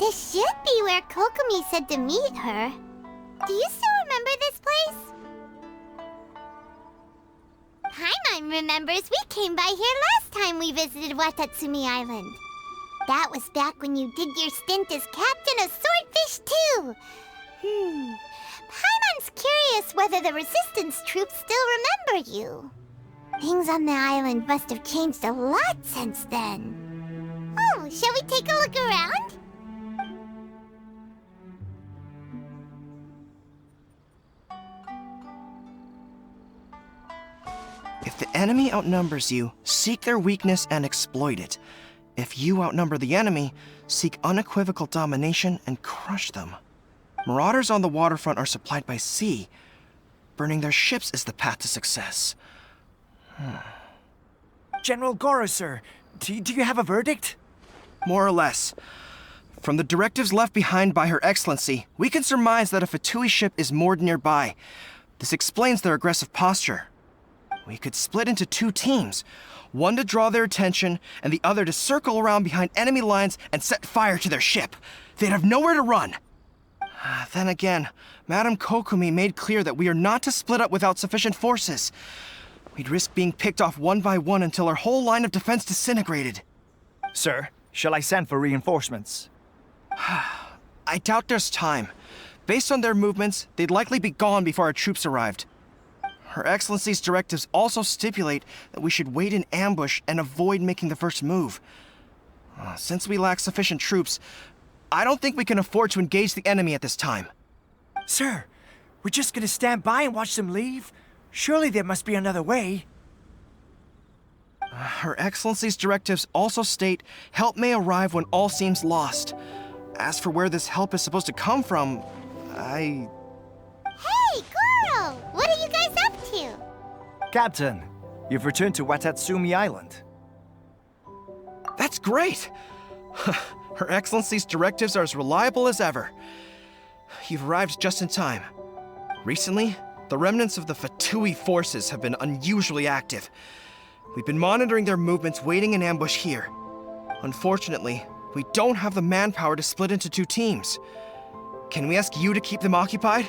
This should be where Kokomi said to meet her. Do you still remember this place? Paimon remembers we came by here last time we visited Watatsumi Island. That was back when you did your stint as captain of Swordfish too. Paimon's curious whether the resistance troops still remember you. Things on the island must have changed a lot since then. Oh, shall we take a look around? If the enemy outnumbers you, seek their weakness and exploit it. If you outnumber the enemy, seek unequivocal domination and crush them. Marauders on the waterfront are supplied by sea. Burning their ships is the path to success. General Goro, sir, do you have a verdict? More or less. From the directives left behind by Her Excellency, we can surmise that a Fatui ship is moored nearby. This explains their aggressive posture. We could split into 2 teams, one to draw their attention and the other to circle around behind enemy lines and set fire to their ship. They'd have nowhere to run. Then again, Madame Kokomi made clear that we are not to split up without sufficient forces. We'd risk being picked off one by one until our whole line of defense disintegrated. Sir, shall I send for reinforcements? I doubt there's time. Based on their movements, they'd likely be gone before our troops arrived. Her Excellency's directives also stipulate that we should wait in ambush and avoid making the first move. Since we lack sufficient troops, I don't think we can afford to engage the enemy at this time. Sir, we're just gonna stand by and watch them leave? Surely there must be another way. Her Excellency's directives also state help may arrive when all seems lost. As for where this help is supposed to come from, Hey, Goro! What are you guys up to? Captain, you've returned to Watatsumi Island. That's great! Her Excellency's directives are as reliable as ever. You've arrived just in time. Recently, the remnants of the Fatui forces have been unusually active. We've been monitoring their movements, waiting in ambush here. Unfortunately, we don't have the manpower to split into 2 teams. Can we ask you to keep them occupied?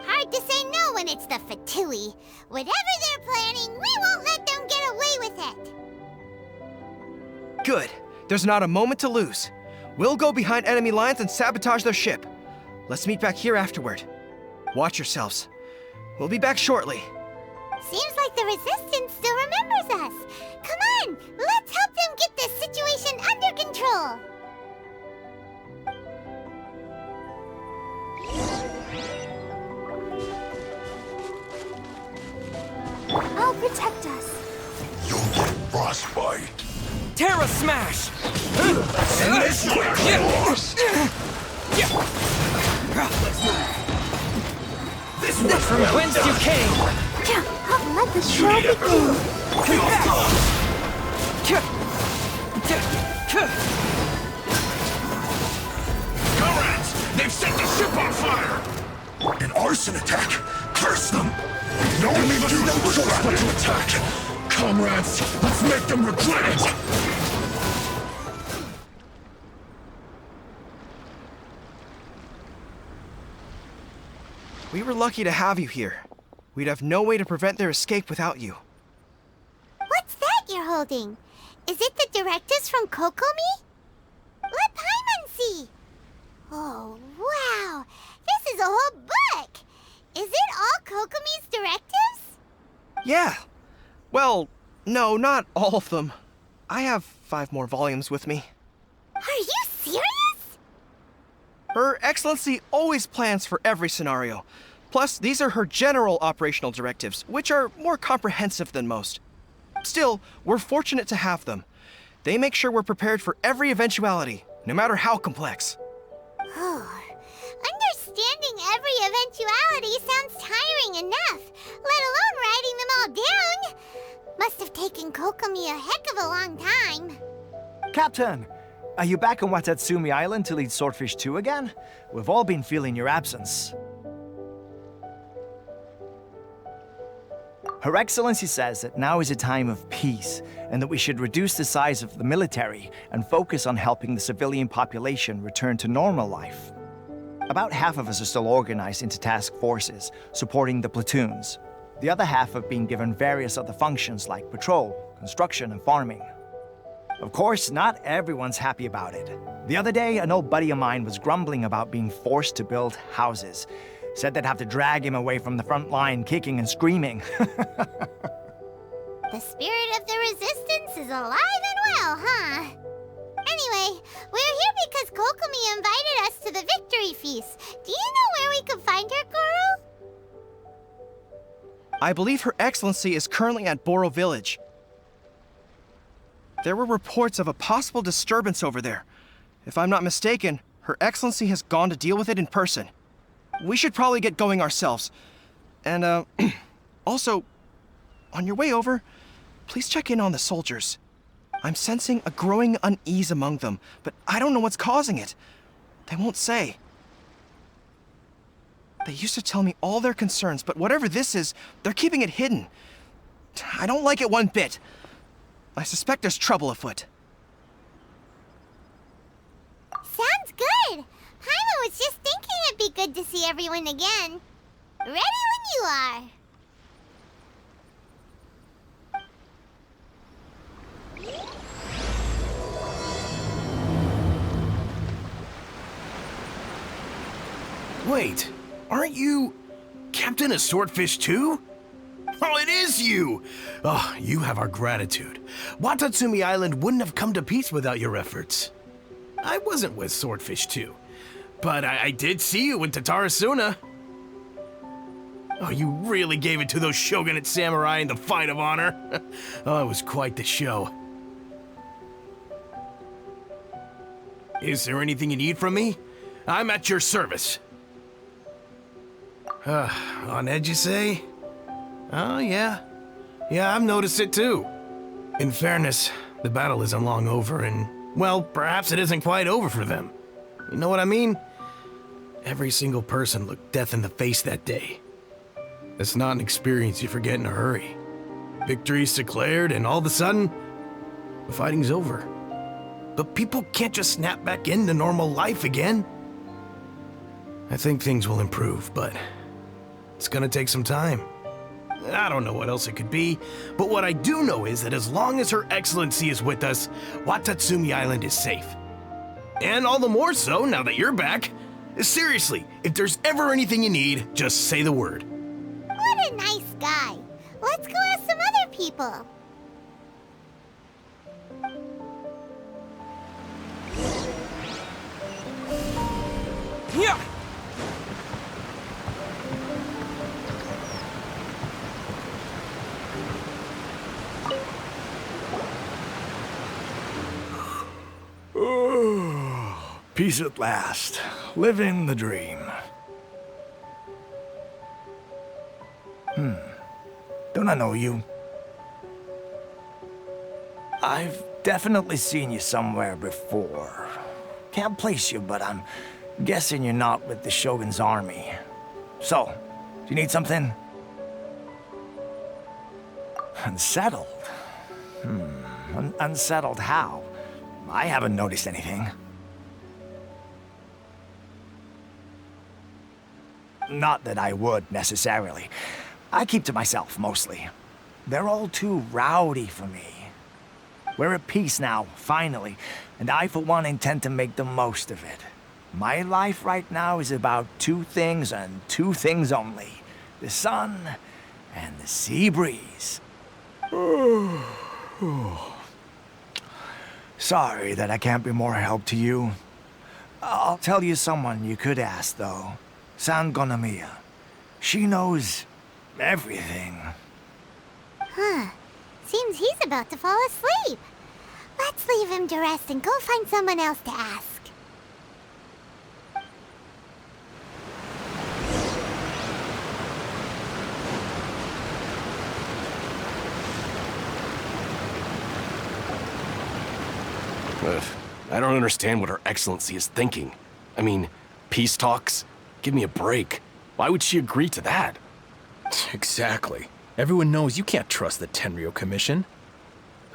Hard to say no when it's the Fatui. Whatever they're planning, we won't let them get away with it. Good. There's not a moment to lose. We'll go behind enemy lines and sabotage their ship. Let's meet back here afterward. Watch yourselves. We'll be back shortly. Seems like the Resistance still remembers us. Come on, let's help them get this situation under control. I'll protect us. You'll get frostbite. Terra Smash! And this way you're lost. This way From whence you came! I'll let the show begin. Comrades, they've set the ship on fire! An arson attack! Curse them! No one leave us no choice but to attack! Comrades, let's make them regret it! We were lucky to have you here. We'd have no way to prevent their escape without you. What's that you're holding? Is it the directives from Kokomi? Let Paimon see. Oh, wow. This is a whole book. Is it all Kokomi's directives? Yeah. Well, no, not all of them. I have 5 more volumes with me. Are you serious? Her Excellency always plans for every scenario. Plus, these are her general operational directives, which are more comprehensive than most. Still, we're fortunate to have them. They make sure we're prepared for every eventuality, no matter how complex. Understanding every eventuality sounds tiring enough, let alone writing them all down. Must have taken Kokomi a heck of a long time. Captain, are you back on Watatsumi Island to lead Swordfish 2 again? We've all been feeling your absence. Her Excellency says that now is a time of peace, and that we should reduce the size of the military and focus on helping the civilian population return to normal life. About half of us are still organized into task forces, supporting the platoons. The other half have been given various other functions like patrol, construction, and farming. Of course, not everyone's happy about it. The other day, an old buddy of mine was grumbling about being forced to build houses. Said they'd have to drag him away from the front line, kicking and screaming. The spirit of the resistance is alive and well, huh? Anyway, we're here because Kokomi invited us to the victory feast. Do you know where we could find her, Guru? I believe Her Excellency is currently at Boro Village. There were reports of a possible disturbance over there. If I'm not mistaken, Her Excellency has gone to deal with it in person. We should probably get going ourselves. And, also, on your way over, please check in on the soldiers. I'm sensing a growing unease among them, but I don't know what's causing it. They won't say. They used to tell me all their concerns, but whatever this is, they're keeping it hidden. I don't like it one bit. I suspect there's trouble afoot. Sounds good. Paimon was just thinking it'd be good to see everyone again. Ready when you are. Wait, aren't you Captain of Swordfish too? Oh, it is you! Oh, you have our gratitude. Watatsumi Island wouldn't have come to peace without your efforts. I wasn't with Swordfish 2, but I did see you with Tatarasuna. Oh, you really gave it to those shogunate samurai in the fight of honor. Oh, it was quite the show. Is there anything you need from me? I'm at your service. On edge, you say? Oh, yeah. Yeah, I've noticed it too. In fairness, the battle isn't long over, and, well, perhaps it isn't quite over for them. You know what I mean? Every single person looked death in the face that day. It's not an experience you forget in a hurry. Victory's declared, and all of a sudden, the fighting's over. But people can't just snap back into normal life again. I think things will improve, but it's gonna take some time. I don't know what else it could be, but what I do know is that as long as Her Excellency is with us, Watatsumi Island is safe. And all the more so now that you're back. Seriously, if there's ever anything you need, just say the word. What a nice guy. Let's go ask some other people. Yeah! Peace at last. Living the dream. Don't I know you? I've definitely seen you somewhere before. Can't place you, but I'm guessing you're not with the Shogun's army. So, do you need something? Unsettled? Unsettled how? I haven't noticed anything. Not that I would, necessarily. I keep to myself, mostly. They're all too rowdy for me. We're at peace now, finally, and I, for one, intend to make the most of it. My life right now is about two things and two things only. The sun and the sea breeze. Sorry that I can't be more help to you. I'll tell you someone you could ask, though. Sangonomiya. She knows everything. Huh. Seems he's about to fall asleep. Let's leave him to rest and go find someone else to ask. I don't understand what Her Excellency is thinking. I mean, peace talks? Give me a break. Why would she agree to that? Exactly. Everyone knows you can't trust the Tenryo Commission.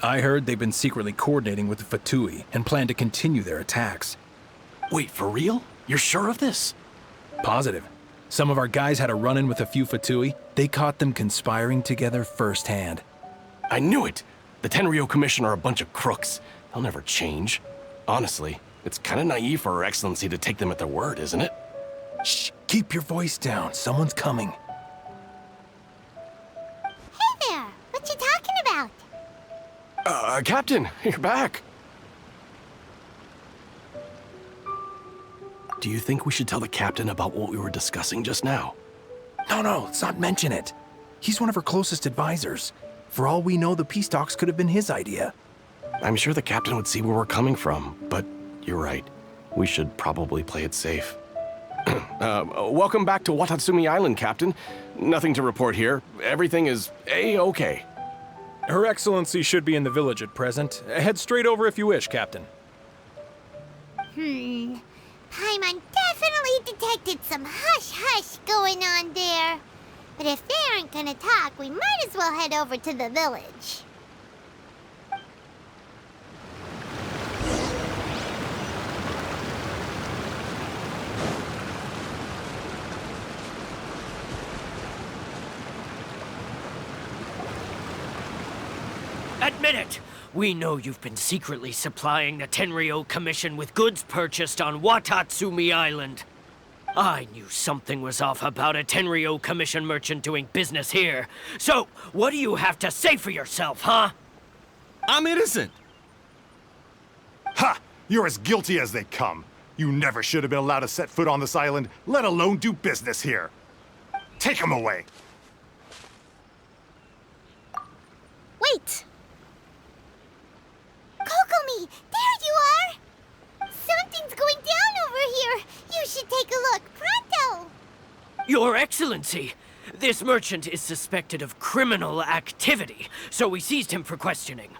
I heard they've been secretly coordinating with the Fatui and plan to continue their attacks. Wait, for real? You're sure of this? Positive. Some of our guys had a run-in with a few Fatui. They caught them conspiring together firsthand. I knew it! The Tenryo Commission are a bunch of crooks. They'll never change. Honestly, it's kind of naive for Her Excellency to take them at their word, isn't it? Shh! Keep your voice down. Someone's coming. Hey there! What you talking about? Captain, you're back. Do you think we should tell the captain about what we were discussing just now? No, let's not mention it. He's one of her closest advisors. For all we know, the peace talks could have been his idea. I'm sure the captain would see where we're coming from, but you're right. We should probably play it safe. Welcome back to Watatsumi Island, Captain. Nothing to report here. Everything is A-okay. Her Excellency should be in the village at present. Head straight over if you wish, Captain. Paimon definitely detected some hush-hush going on there. But if they aren't gonna talk, we might as well head over to the village. Admit it! We know you've been secretly supplying the Tenryo Commission with goods purchased on Watatsumi Island. I knew something was off about a Tenryo Commission merchant doing business here. So, what do you have to say for yourself, huh? I'm innocent. Ha! You're as guilty as they come. You never should have been allowed to set foot on this island, let alone do business here. Take him away. Wait! Kokomi, there you are! Something's going down over here. You should take a look, pronto! Your Excellency, this merchant is suspected of criminal activity, so we seized him for questioning.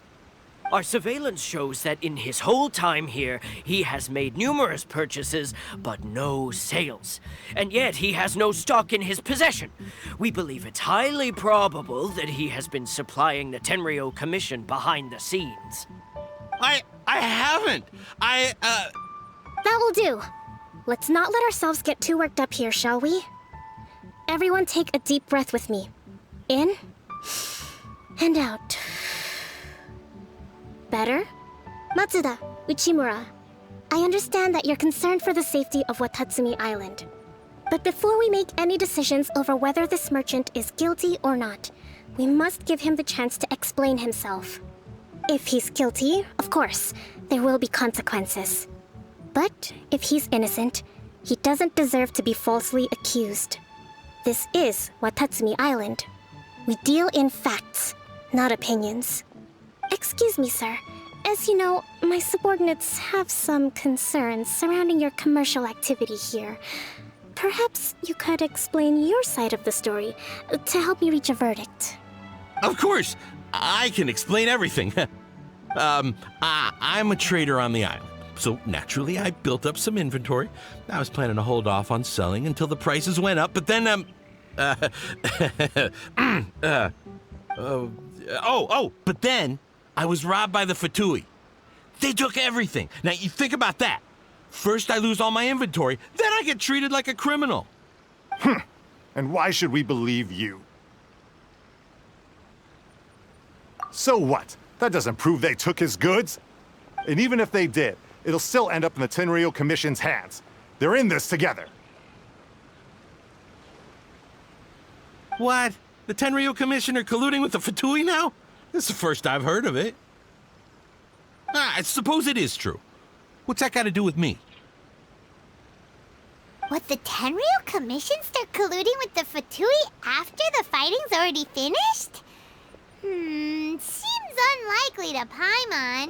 Our surveillance shows that in his whole time here, he has made numerous purchases, but no sales. And yet he has no stock in his possession. We believe it's highly probable that he has been supplying the Tenryo Commission behind the scenes. I haven't. That will do. Let's not let ourselves get too worked up here, shall we? Everyone take a deep breath with me. In and out. Better? Matsuda, Uchimura, I understand that you're concerned for the safety of Watatsumi Island. But before we make any decisions over whether this merchant is guilty or not, we must give him the chance to explain himself. If he's guilty, of course, there will be consequences. But if he's innocent, he doesn't deserve to be falsely accused. This is Watatsumi Island. We deal in facts, not opinions. Excuse me, sir. As you know, my subordinates have some concerns surrounding your commercial activity here. Perhaps you could explain your side of the story to help me reach a verdict. Of course, I can explain everything. I'm a trader on the island, so naturally I built up some inventory. I was planning to hold off on selling until the prices went up, but then, but then I was robbed by the Fatui. They took everything. Now, you think about that. First I lose all my inventory, then I get treated like a criminal. And why should we believe you? So what? That doesn't prove they took his goods. And even if they did, it'll still end up in the Tenryo Commission's hands. They're in this together. What? The Tenryo Commissioner colluding with the Fatui now? This is the first I've heard of it. I suppose it is true. What's that got to do with me? What, the Tenryo Commission start colluding with the Fatui after the fighting's already finished? Seems unlikely to Paimon.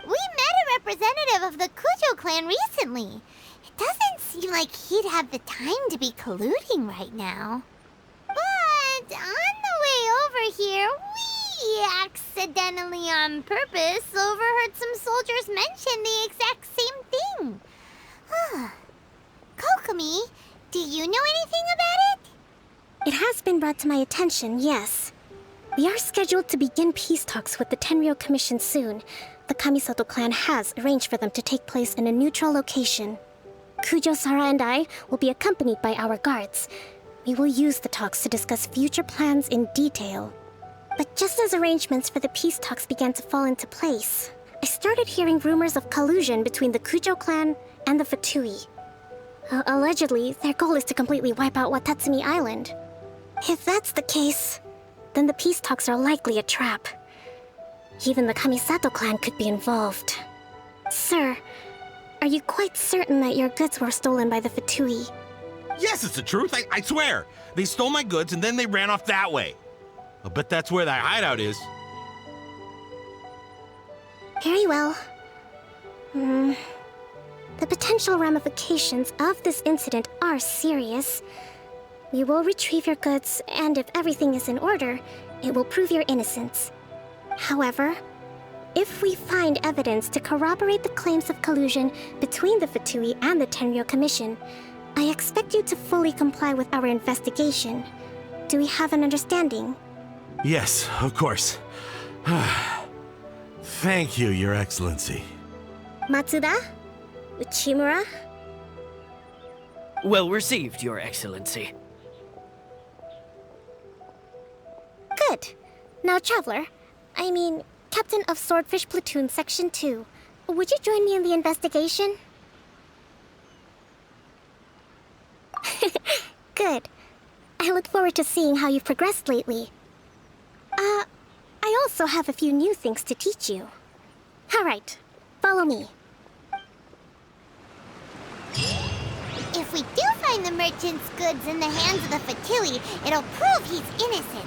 We met a representative of the Kujo clan recently. It doesn't seem like he'd have the time to be colluding right now. But on the way over here, we accidentally on purpose overheard some soldiers mention the exact same thing. Kokomi, do you know anything about it? It has been brought to my attention, yes. We are scheduled to begin peace talks with the Tenryou Commission soon. The Kamisato clan has arranged for them to take place in a neutral location. Kujo, Sara, and I will be accompanied by our guards. We will use the talks to discuss future plans in detail. But just as arrangements for the peace talks began to fall into place, I started hearing rumors of collusion between the Kujo clan and the Fatui. Allegedly, their goal is to completely wipe out Watatsumi Island. If that's the case, then the peace talks are likely a trap. Even the Kamisato clan could be involved. Sir, are you quite certain that your goods were stolen by the Fatui? Yes, it's the truth. I swear. They stole my goods and then they ran off that way. I'll bet that's where that hideout is. Very well. The potential ramifications of this incident are serious. We will retrieve your goods, and if everything is in order, it will prove your innocence. However, if we find evidence to corroborate the claims of collusion between the Fatui and the Tenryou Commission, I expect you to fully comply with our investigation. Do we have an understanding? Yes, of course. Thank you, Your Excellency. Matsuda? Uchimura? Well received, Your Excellency. Good. Now, Traveler, Captain of Swordfish Platoon Section 2, would you join me in the investigation? Good. I look forward to seeing how you've progressed lately. I also have a few new things to teach you. All right, follow me. If we do find the merchant's goods in the hands of the Fatui, it'll prove he's innocent.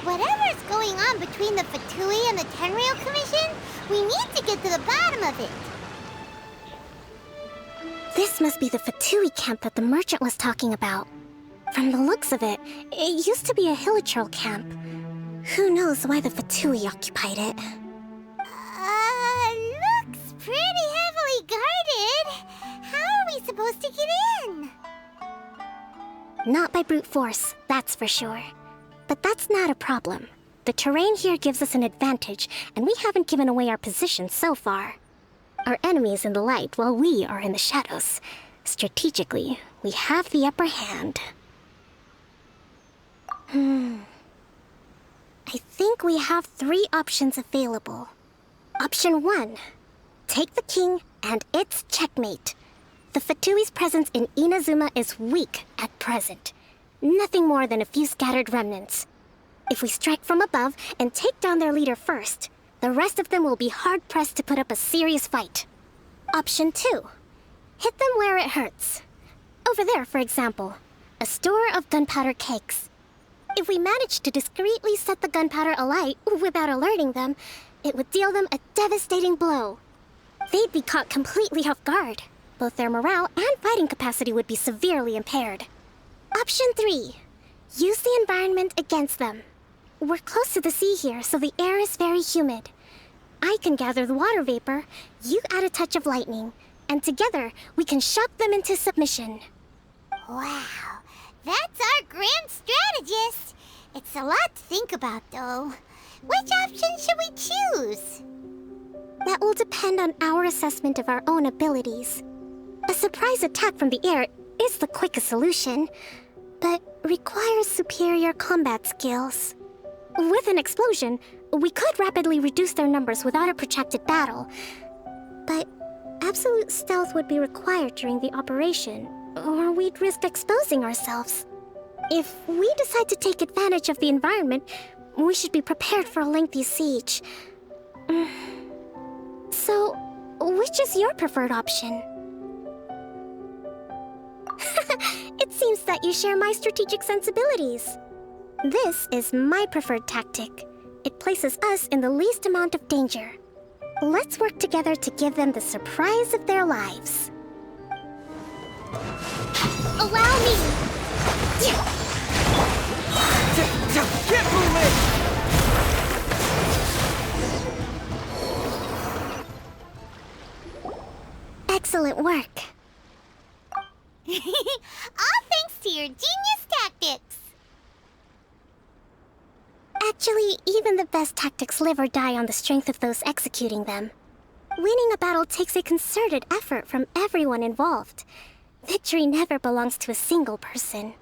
Whatever's going on between the Fatui and the Tenryou Commission, we need to get to the bottom of it. This must be the Fatui camp that the merchant was talking about. From the looks of it, it used to be a hilichurl camp. Who knows why the Fatui occupied it? Looks pretty heavily guarded. How are we supposed to get in? Not by brute force, that's for sure. But that's not a problem. The terrain here gives us an advantage, and we haven't given away our position so far. Our enemy is in the light while we are in the shadows. Strategically, we have the upper hand. I think we have 3 options available. Option 1. Take the king, and it's checkmate. The Fatui's presence in Inazuma is weak at present. Nothing more than a few scattered remnants. If we strike from above and take down their leader first, the rest of them will be hard-pressed to put up a serious fight. Option 2. Hit them where it hurts. Over there, for example, a store of gunpowder cakes. If we manage to discreetly set the gunpowder alight without alerting them, it would deal them a devastating blow. They'd be caught completely off guard. Both their morale and fighting capacity would be severely impaired. Option 3. Use the environment against them. We're close to the sea here, so the air is very humid. I can gather the water vapor, you add a touch of lightning, and together we can shock them into submission. Wow, that's our grand strategist. It's a lot to think about, though. Which option should we choose? That will depend on our assessment of our own abilities. A surprise attack from the air is the quickest solution, but requires superior combat skills. With an explosion, we could rapidly reduce their numbers without a protracted battle, but absolute stealth would be required during the operation, or we'd risk exposing ourselves. If we decide to take advantage of the environment, we should be prepared for a lengthy siege. So, which is your preferred option? It seems that you share my strategic sensibilities. This is my preferred tactic. It places us in the least amount of danger. Let's work together to give them the surprise of their lives. Allow me! Get moving! Excellent work. All thanks to your genius tactics. Actually, even the best tactics live or die on the strength of those executing them. Winning a battle takes a concerted effort from everyone involved. Victory never belongs to a single person.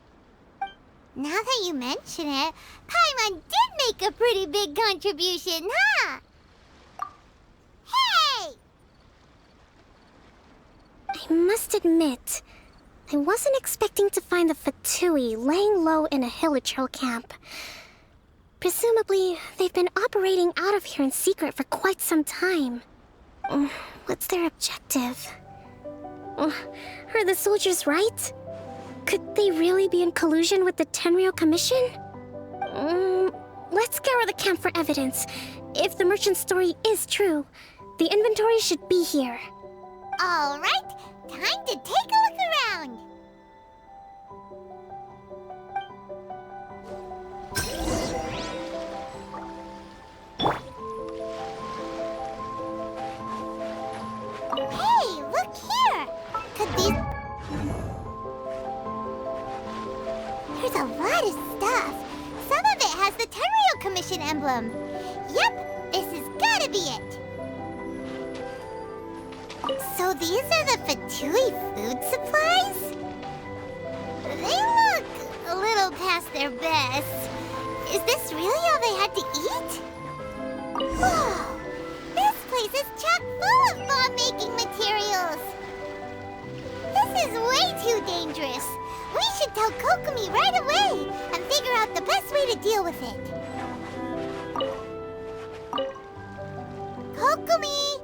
Now that you mention it, Paimon did make a pretty big contribution, huh? Hey! I must admit, I wasn't expecting to find the Fatui laying low in a Hilichurl camp. Presumably, they've been operating out of here in secret for quite some time. What's their objective? Are the soldiers right? Could they really be in collusion with the Tenryou Commission? Let's scour the camp for evidence. If the merchant's story is true, the inventory should be here. All right, time to take a look around. Hey, look here. Could these... There's a lot of stuff. Some of it has the Tenryou Commission emblem. Yep, this has gotta be it. So these are the Fatui food supplies? They look a little past their best. Is this really all they had to eat? Whoa! This place is chock full of bomb-making materials. This is way too dangerous. We should tell Kokomi right away and figure out the best way to deal with it. Kokomi!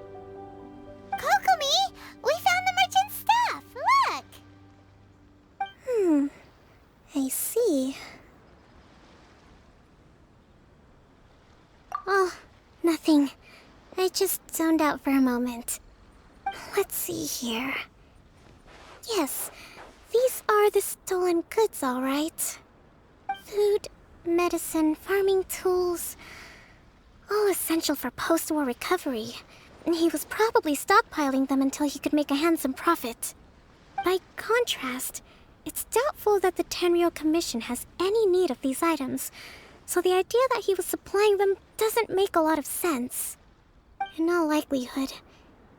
Kokomi! We found the merchant's stuff! Look! I see. Oh, nothing. I just zoned out for a moment. Let's see here. Yes, these are the stolen goods, all right. Food, medicine, farming tools. All essential for post-war recovery. And he was probably stockpiling them until he could make a handsome profit. By contrast, it's doubtful that the Tenryou Commission has any need of these items, so the idea that he was supplying them doesn't make a lot of sense. In all likelihood,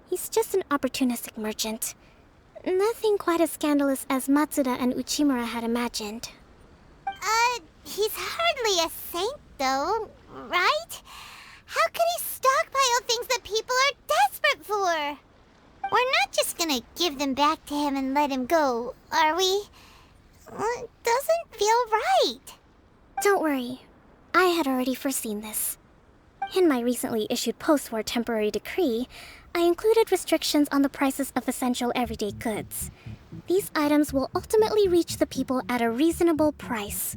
he's just an opportunistic merchant. Nothing quite as scandalous as Matsuda and Uchimura had imagined. He's hardly a saint, though, right? How could he stockpile things that people are desperate for? We're not just gonna give them back to him and let him go, are we? It doesn't feel right. Don't worry. I had already foreseen this. In my recently issued post-war temporary decree, I included restrictions on the prices of essential everyday goods. These items will ultimately reach the people at a reasonable price.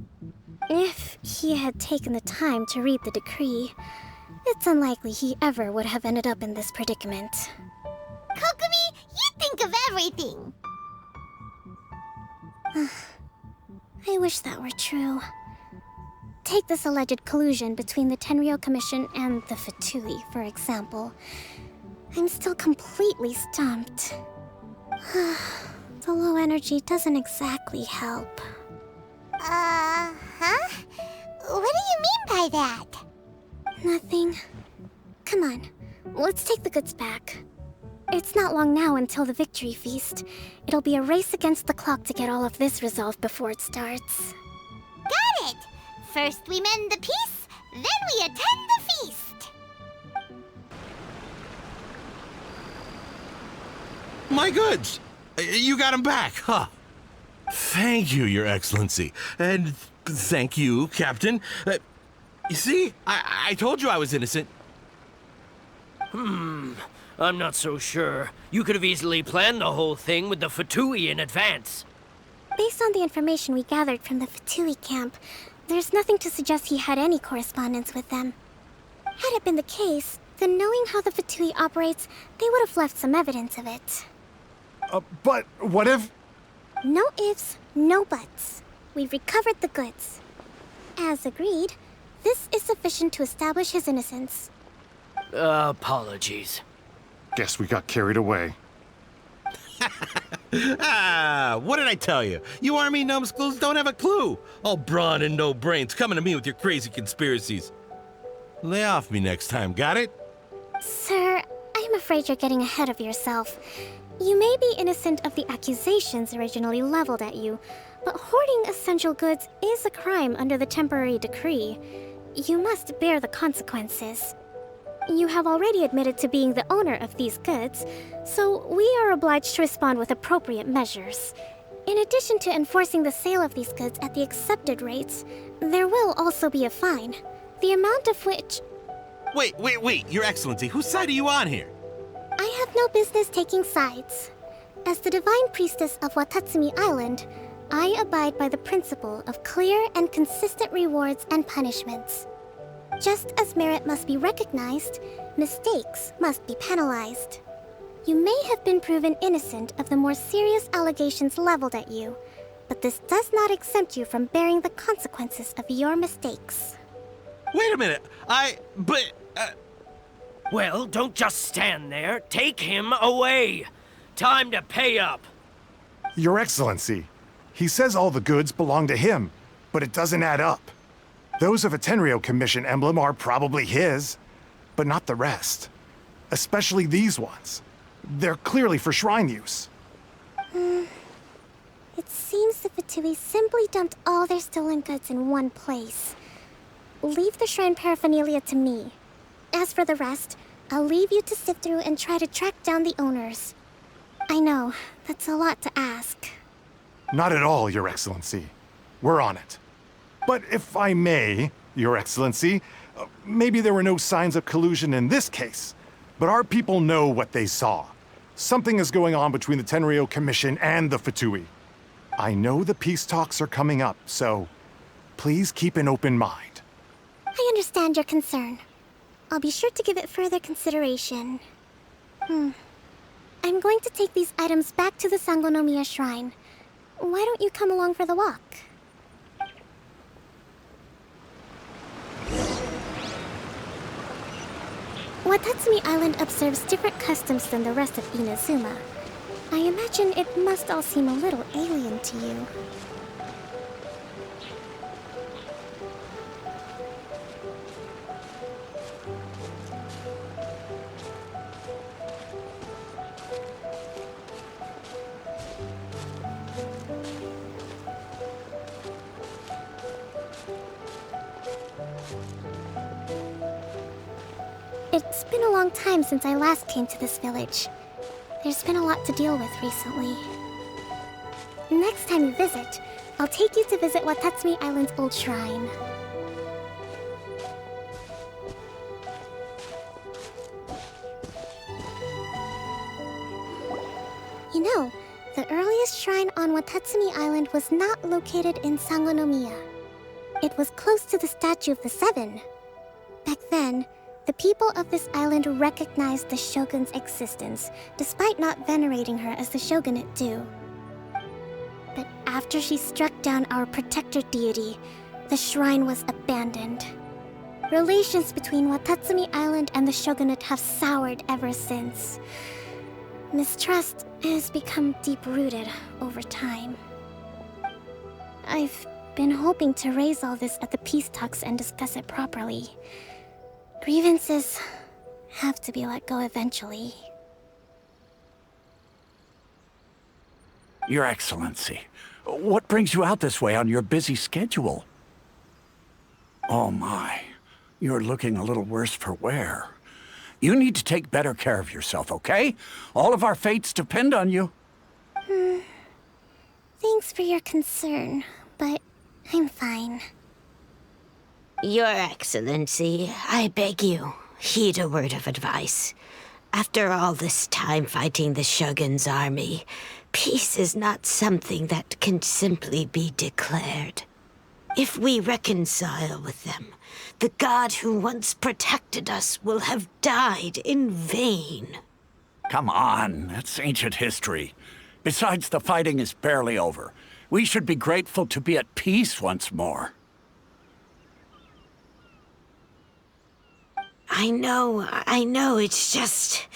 If he had taken the time to read the decree, it's unlikely he ever would have ended up in this predicament. Kokomi, you think of everything! I wish that were true. Take this alleged collusion between the Tenryou Commission and the Fatui, for example. I'm still completely stumped. The low energy doesn't exactly help. Huh? What do you mean by that? Nothing. Come on, let's take the goods back. It's not long now until the victory feast. It'll be a race against the clock to get all of this resolved before it starts. Got it! First we mend the peace, then we attend the feast! My goods! You got them back, huh? Thank you, Your Excellency. And thank you, Captain. You see? I told you I was innocent. I'm not so sure. You could have easily planned the whole thing with the Fatui in advance. Based on the information we gathered from the Fatui camp, there's nothing to suggest he had any correspondence with them. Had it been the case, then knowing how the Fatui operates, they would have left some evidence of it. But what if... No ifs, no buts. We've recovered the goods. As agreed, this is sufficient to establish his innocence. Apologies. Guess we got carried away. What did I tell you? You army numbskulls don't have a clue. All brawn and no brains coming to me with your crazy conspiracies. Lay off me next time, got it? Sir, I'm afraid you're getting ahead of yourself. You may be innocent of the accusations originally leveled at you, but hoarding essential goods is a crime under the temporary decree. You must bear the consequences. You have already admitted to being the owner of these goods, so we are obliged to respond with appropriate measures. In addition to enforcing the sale of these goods at the accepted rates, there will also be a fine, the amount of which... Wait, Your Excellency, whose side are you on here? I have no business taking sides. As the Divine Priestess of Watatsumi Island, I abide by the principle of clear and consistent rewards and punishments. Just as merit must be recognized, mistakes must be penalized. You may have been proven innocent of the more serious allegations leveled at you, but this does not exempt you from bearing the consequences of your mistakes. Wait a minute, Well, don't just stand there. Take him away. Time to pay up. Your Excellency, he says all the goods belong to him, but it doesn't add up. Those of a Tenryou Commission emblem are probably his, but not the rest. Especially these ones. They're clearly for shrine use. It seems the Fatui simply dumped all their stolen goods in one place. Leave the shrine paraphernalia to me. As for the rest, I'll leave you to sift through and try to track down the owners. I know, that's a lot to ask. Not at all, Your Excellency. We're on it. But if I may, Your Excellency, maybe there were no signs of collusion in this case, but our people know what they saw. Something is going on between the Tenryou Commission and the Fatui. I know the peace talks are coming up, so please keep an open mind. I understand your concern. I'll be sure to give it further consideration. I'm going to take these items back to the Sangonomiya Shrine. Why don't you come along for the walk? Watatsumi Island observes different customs than the rest of Inazuma. I imagine it must all seem a little alien to you. It's been a long time since I last came to this village. There's been a lot to deal with recently. Next time you visit, I'll take you to visit Watatsumi Island's old shrine. You know, the earliest shrine on Watatsumi Island was not located in Sangonomiya. It was close to the Statue of the Seven. Back then, the people of this island recognized the shogun's existence, despite not venerating her as the shogunate do. But after she struck down our protector deity, the shrine was abandoned. Relations between Watatsumi Island and the shogunate have soured ever since. Mistrust has become deep-rooted over time. I've been hoping to raise all this at the peace talks and discuss it properly. Grievances have to be let go eventually. Your Excellency, what brings you out this way on your busy schedule? Oh my, you're looking a little worse for wear. You need to take better care of yourself, okay? All of our fates depend on you. Thanks for your concern, but I'm fine. Your Excellency, I beg you, heed a word of advice. After all this time fighting the Shogun's army, peace is not something that can simply be declared. If we reconcile with them, the god who once protected us will have died in vain. Come on, that's ancient history. Besides, the fighting is barely over. We should be grateful to be at peace once more. I know, it's just...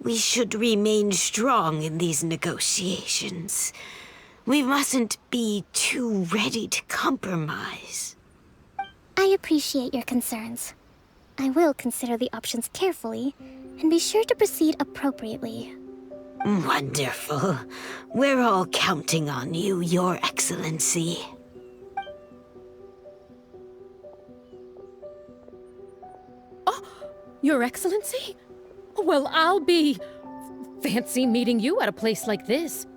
we should remain strong in these negotiations. We mustn't be too ready to compromise. I appreciate your concerns. I will consider the options carefully and be sure to proceed appropriately. Wonderful. We're all counting on you, Your Excellency. Oh, Your Excellency? Well, I'll be... fancy meeting you at a place like this.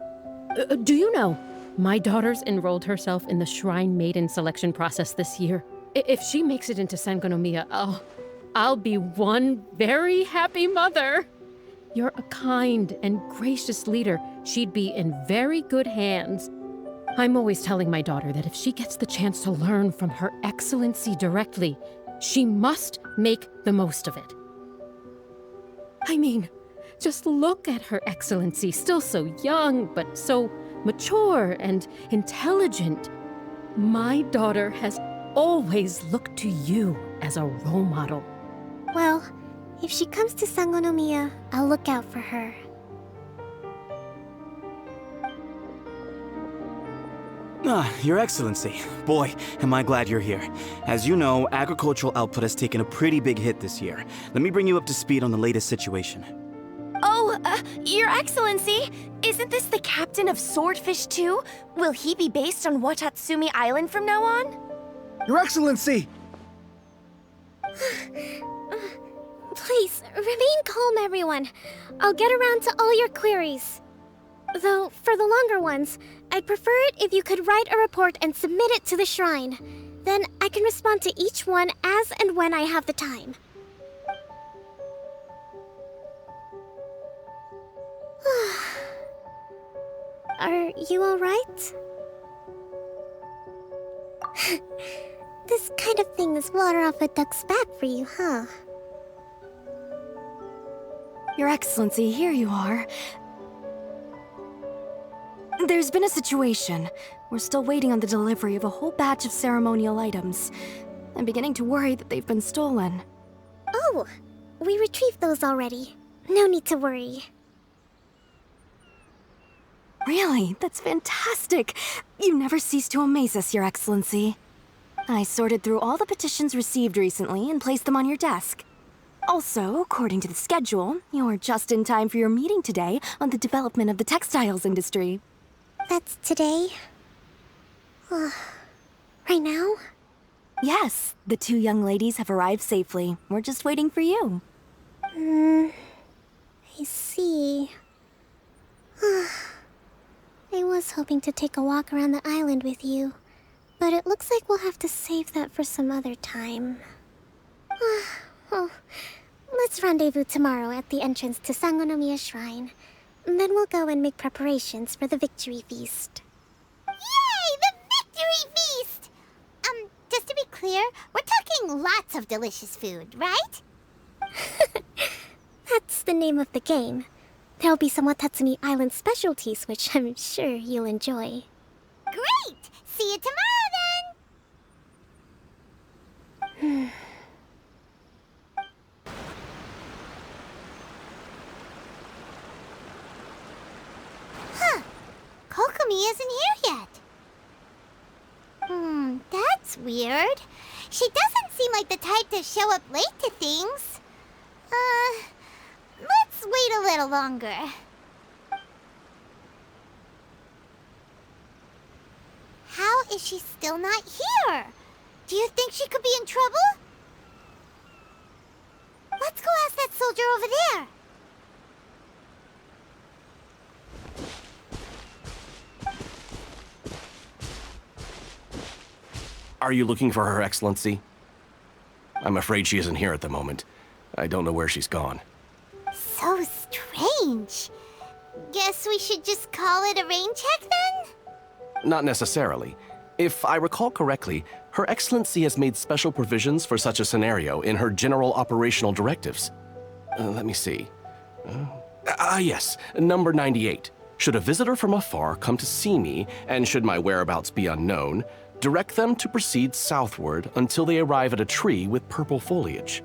Do you know, my daughter's enrolled herself in the Shrine Maiden selection process this year. If she makes it into Sangonomiya, I'll be one very happy mother. You're a kind and gracious leader. She'd be in very good hands. I'm always telling my daughter that if she gets the chance to learn from Her Excellency directly, she must make the most of it. I mean, just look at Her Excellency, still so young, but so mature and intelligent. My daughter has always looked to you as a role model. Well, if she comes to Sangonomiya, I'll look out for her. Your Excellency. Boy, am I glad you're here. As you know, agricultural output has taken a pretty big hit this year. Let me bring you up to speed on the latest situation. Oh, Your Excellency, isn't this the captain of Swordfish 2? Will he be based on Watatsumi Island from now on? Your Excellency! Please, remain calm, everyone. I'll get around to all your queries. Though, for the longer ones, I'd prefer it if you could write a report and submit it to the shrine. Then I can respond to each one as and when I have the time. Are you alright? This kind of thing is water off a duck's back for you, huh? Your Excellency, here you are. There's been a situation. We're still waiting on the delivery of a whole batch of ceremonial items. I'm beginning to worry that they've been stolen. Oh, we retrieved those already. No need to worry. Really? That's fantastic! You never cease to amaze us, Your Excellency. I sorted through all the petitions received recently and placed them on your desk. Also, according to the schedule, you're just in time for your meeting today on the development of the textiles industry. That's today? Right now? Yes, the two young ladies have arrived safely. We're just waiting for you. I see. I was hoping to take a walk around the island with you, but it looks like we'll have to save that for some other time. Well, let's rendezvous tomorrow at the entrance to Sangonomiya Shrine. Then we'll go and make preparations for the victory feast. Yay! The victory feast! Just to be clear, we're talking lots of delicious food, right? That's the name of the game. There'll be some Watatsumi Island specialties, which I'm sure you'll enjoy. Great! See you tomorrow, then! Huh. Kokomi isn't here yet. That's weird. She doesn't seem like the type to show up late to things. Let's wait a little longer. How is she still not here? Do you think she could be in trouble? Let's go ask that soldier over there. Are you looking for Her Excellency? I'm afraid she isn't here at the moment. I don't know where she's gone. So strange. Guess we should just call it a rain check then? Not necessarily. If I recall correctly, Her Excellency has made special provisions for such a scenario in her general operational directives. Let me see. Yes, number 98. Should a visitor from afar come to see me, and should my whereabouts be unknown, direct them to proceed southward until they arrive at a tree with purple foliage.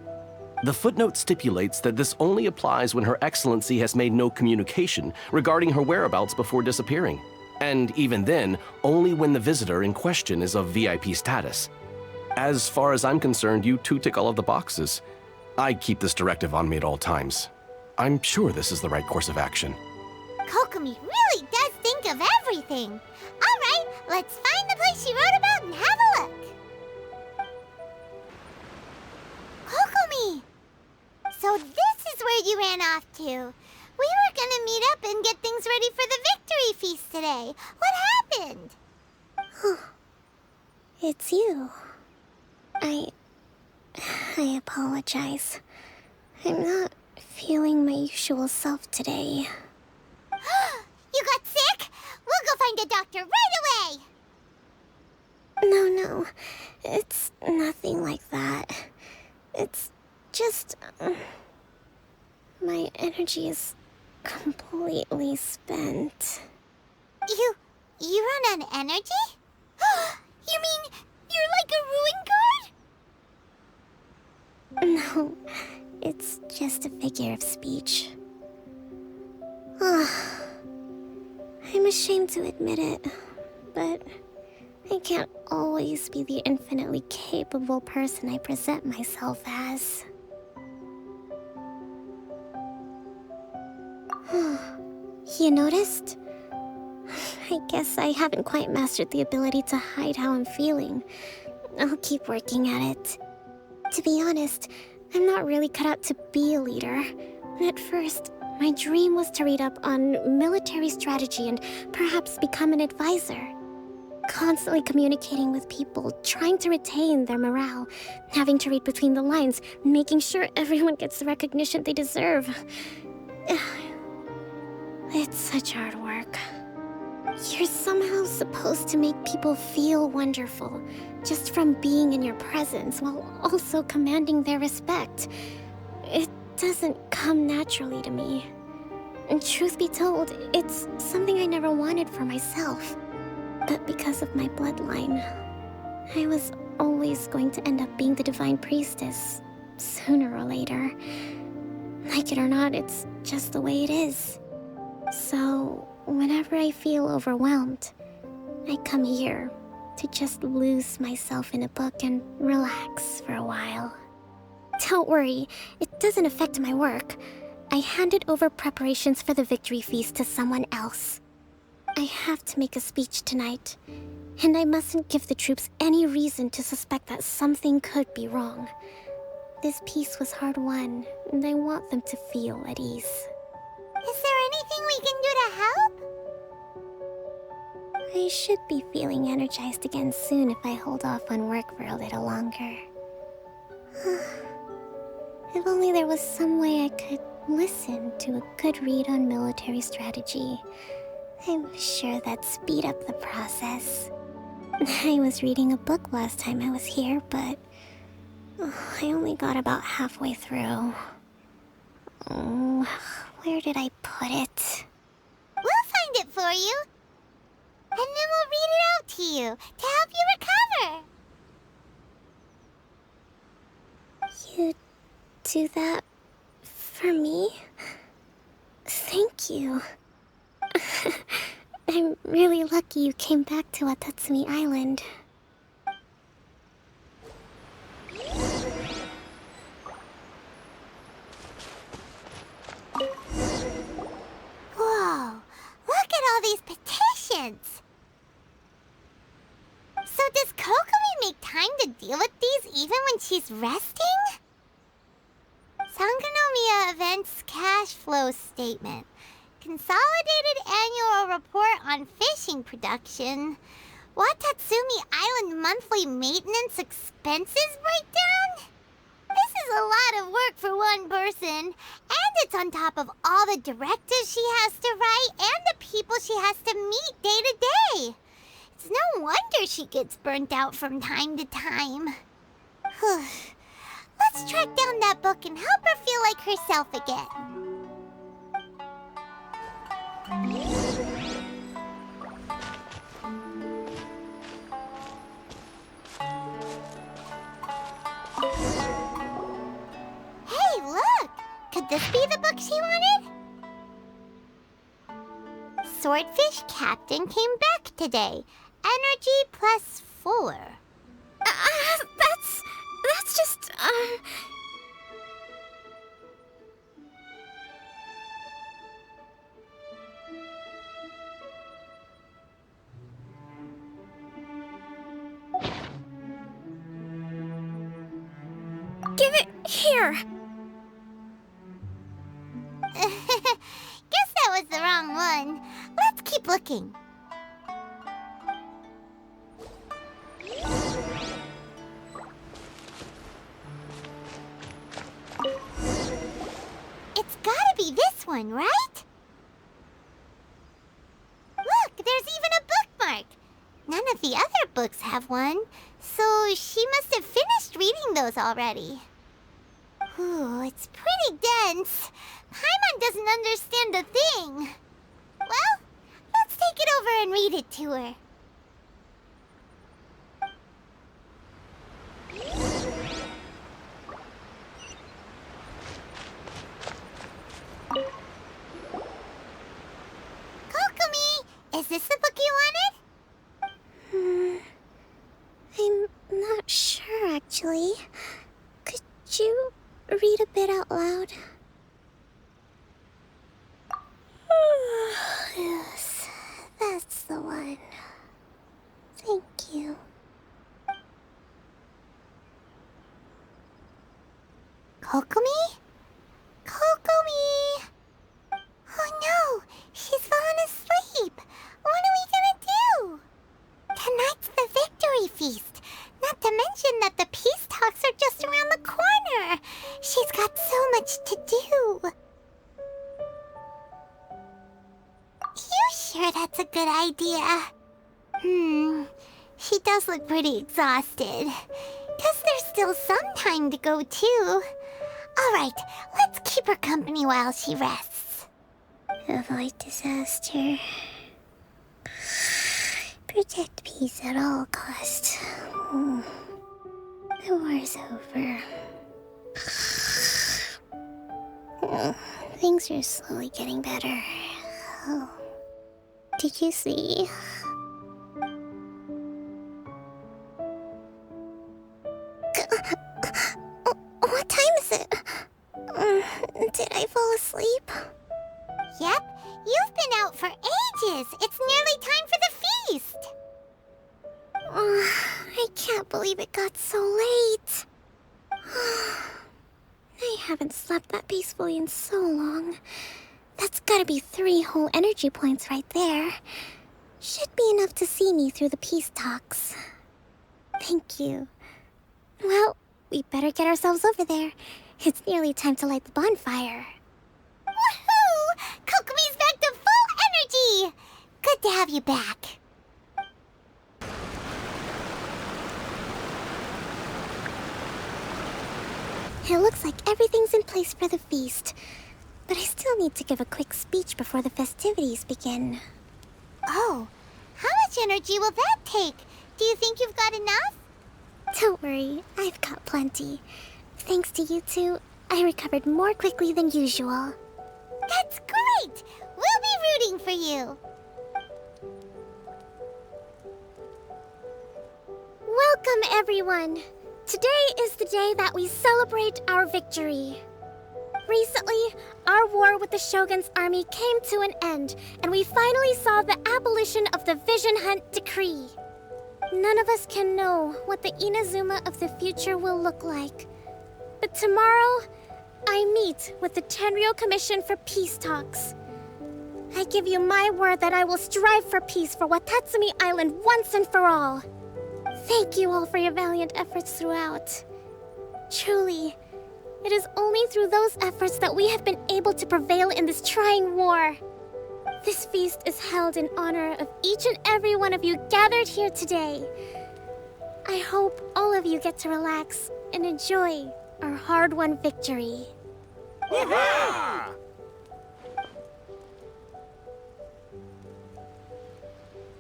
The footnote stipulates that this only applies when Her Excellency has made no communication regarding her whereabouts before disappearing, and even then, only when the visitor in question is of VIP status. As far as I'm concerned, you two tick all of the boxes. I keep this directive on me at all times. I'm sure this is the right course of action. Kokomi really does think of everything. All right, let's find the place she wrote about and have a look. Kokomi! So this is where you ran off to. We were gonna meet up and get things ready for the victory feast today. What happened? It's you. I apologize. I'm not feeling my usual self today. You got sick? We'll go find a doctor right away! No, it's nothing like that. It's just... my energy is completely spent. You run on energy? You mean you're like a ruin guard? No, it's just a figure of speech. I'm ashamed to admit it, but I can't always be the infinitely capable person I present myself as. You noticed? I guess I haven't quite mastered the ability to hide how I'm feeling. I'll keep working at it. To be honest, I'm not really cut out to be a leader. At first, my dream was to read up on military strategy and perhaps become an advisor. Constantly communicating with people, trying to retain their morale, having to read between the lines, making sure everyone gets the recognition they deserve. It's such hard work. You're somehow supposed to make people feel wonderful, just from being in your presence, while also commanding their respect. It doesn't come naturally to me. And truth be told, it's something I never wanted for myself. But because of my bloodline, I was always going to end up being the divine priestess, sooner or later. Like it or not, it's just the way it is. So, whenever I feel overwhelmed, I come here to just lose myself in a book and relax for a while. Don't worry, it doesn't affect my work. I handed over preparations for the victory feast to someone else. I have to make a speech tonight, and I mustn't give the troops any reason to suspect that something could be wrong. This peace was hard-won, and I want them to feel at ease. Is there anything we can do to help? I should be feeling energized again soon if I hold off on work for a little longer. If only there was some way I could listen to a good read on military strategy. I'm sure that'd speed up the process. I was reading a book last time I was here, but I only got about halfway through. Where did I put it? We'll find it for you. And then we'll read it out to you to help you recover. You do that for me? Thank you. I'm really lucky you came back to Watatsumi Island. Whoa, look at all these petitions. So does Kokomi make time to deal with these even when she's resting? Sangonomiya Events Cash Flow Statement. Consolidated Annual Report on Fishing Production. Watatsumi Island Monthly Maintenance Expenses Breakdown? This is a lot of work for one person, and it's on top of all the directives she has to write and the people she has to meet day to day. It's no wonder she gets burnt out from time to time. Let's track down that book and help her feel like herself again. Hey, look! Could this be the book she wanted? Swordfish Captain came back today. Energy +4. Give it here! Guess that was the wrong one. Let's keep looking. It's gotta be this one, right? Look, there's even a bookmark. None of the other books have one, so she must have finished reading those already. Ooh, it's pretty dense. Paimon doesn't understand a thing. Well, let's take it over and read it to her. Kokomi, is this the book you wanted? I'm not sure, actually. Could you read a bit out loud? Yes, that's the one. Thank you. Kokomi? Kokomi! Oh no, she's fallen asleep. What are we gonna do? Tonight's the victory feast. Not to mention that the peace talks are just around the corner. She's got so much to do. You sure that's a good idea? She does look pretty exhausted. Guess there's still some time to go too. Alright, let's keep her company while she rests. Avoid disaster. Protect peace at all costs. The war's over. Things are slowly getting better. Oh. Did you see? What time is it? Did I fall asleep? Yep, you've been out for ages. It's nearly time for the feast. I can't believe it got so late. I haven't slept that peacefully in so long. That's gotta be 3 whole energy points right there. Should be enough to see me through the peace talks. Thank you. Well, we better get ourselves over there. It's nearly time to light the bonfire. Woohoo! Kokomi's back to full energy! Good to have you back. It looks like everything's in place for the feast. But I still need to give a quick speech before the festivities begin. Oh, how much energy will that take? Do you think you've got enough? Don't worry, I've got plenty. Thanks to you two, I recovered more quickly than usual. That's great! We'll be rooting for you. Welcome, everyone! Today is the day that we celebrate our victory. Recently, our war with the Shogun's army came to an end, and we finally saw the abolition of the Vision Hunt Decree. None of us can know what the Inazuma of the future will look like. But tomorrow, I meet with the Tenryou Commission for Peace Talks. I give you my word that I will strive for peace for Watatsumi Island once and for all. Thank you all for your valiant efforts throughout. Truly, it is only through those efforts that we have been able to prevail in this trying war. This feast is held in honor of each and every one of you gathered here today. I hope all of you get to relax and enjoy our hard-won victory. Woohoo!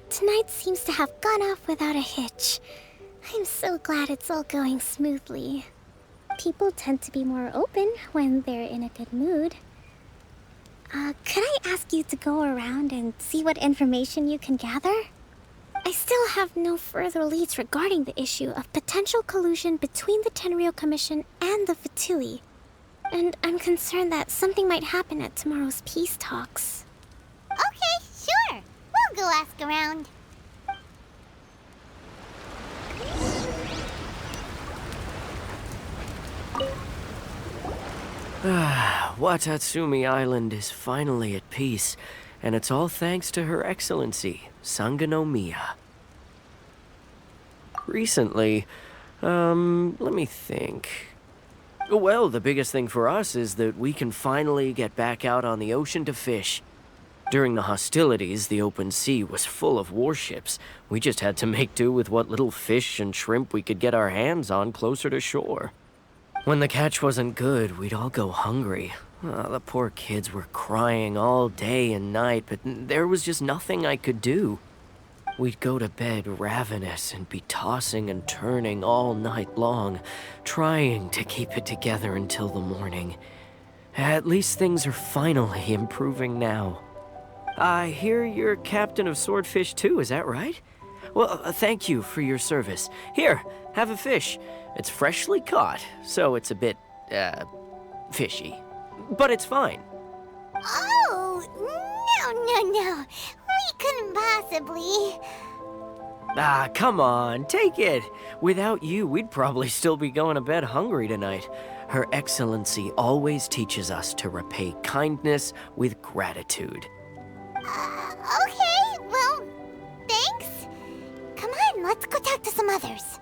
Tonight seems to have gone off without a hitch. I'm so glad it's all going smoothly. People tend to be more open when they're in a good mood. Could I ask you to go around and see what information you can gather? I still have no further leads regarding the issue of potential collusion between the Tenryou Commission and the Fatui. And I'm concerned that something might happen at tomorrow's peace talks. Okay, sure. We'll go ask around. Watatsumi Island is finally at peace, and it's all thanks to Her Excellency, Sangonomiya. Recently, let me think. Well, the biggest thing for us is that we can finally get back out on the ocean to fish. During the hostilities, the open sea was full of warships. We just had to make do with what little fish and shrimp we could get our hands on closer to shore. When the catch wasn't good, we'd all go hungry. The poor kids were crying all day and night, but there was just nothing I could do. We'd go to bed ravenous and be tossing and turning all night long, trying to keep it together until the morning. At least things are finally improving now. I hear you're captain of Swordfish too, is that right? Well, thank you for your service. Here, have a fish. It's freshly caught, so it's a bit, fishy. But it's fine. Oh, no. We couldn't possibly. Come on, take it. Without you, we'd probably still be going to bed hungry tonight. Her Excellency always teaches us to repay kindness with gratitude. Okay, well, thanks. Come on, let's go talk to some others.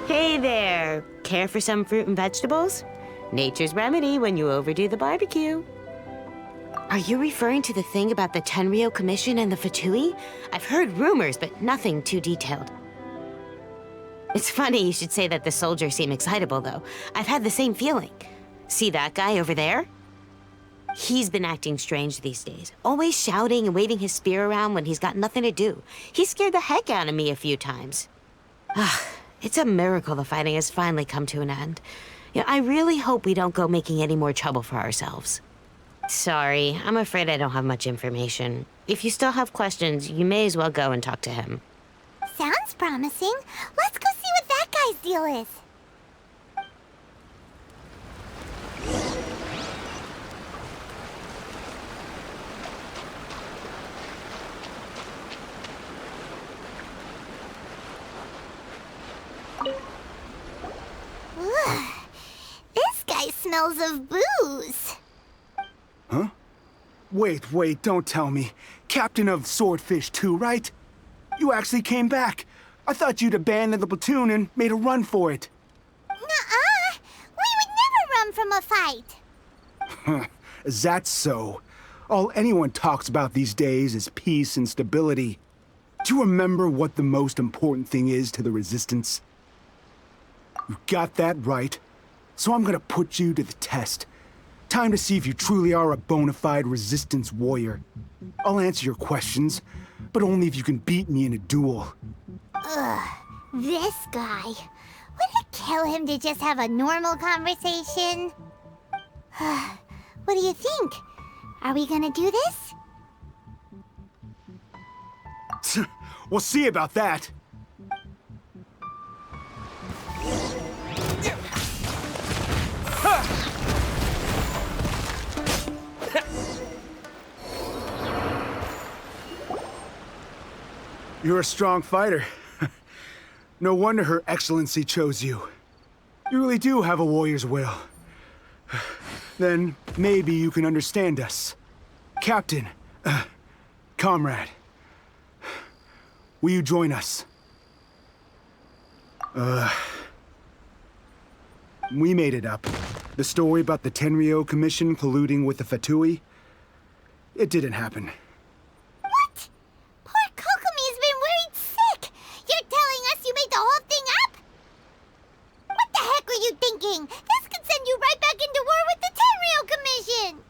Hey there! Care for some fruit and vegetables? Nature's remedy when you overdo the barbecue. Are you referring to the thing about the Tenryou Commission and the Fatui? I've heard rumors, but nothing too detailed. It's funny you should say that the soldiers seem excitable, though. I've had the same feeling. See that guy over there? He's been acting strange these days, always shouting and waving his spear around when he's got nothing to do. He scared the heck out of me a few times. It's a miracle the fighting has finally come to an end. I really hope we don't go making any more trouble for ourselves. Sorry, I'm afraid I don't have much information. If you still have questions, you may as well go and talk to him. Sounds promising. Let's go see what that guy's deal is. This guy smells of booze. Huh? Wait, don't tell me. Captain of Swordfish too, right? You actually came back. I thought you'd abandoned the platoon and made a run for it. Nuh-uh. We would never run from a fight. Is that so? All anyone talks about these days is peace and stability. Do you remember what the most important thing is to the Resistance? You got that right. So I'm gonna put you to the test. Time to see if you truly are a bona fide Resistance warrior. I'll answer your questions, but only if you can beat me in a duel. Ugh, this guy. Would it kill him to just have a normal conversation? What do you think? Are we gonna do this? We'll see about that. You're a strong fighter. No wonder Her Excellency chose you. You really do have a warrior's will. Then maybe you can understand us. Captain, comrade, will you join us? We made it up. The story about the Tenryou Commission colluding with the Fatui, it didn't happen. What? Poor Kokomi's been worried sick. You're telling us you made the whole thing up? What the heck were you thinking? This could send you right back into war with the Tenryou Commission.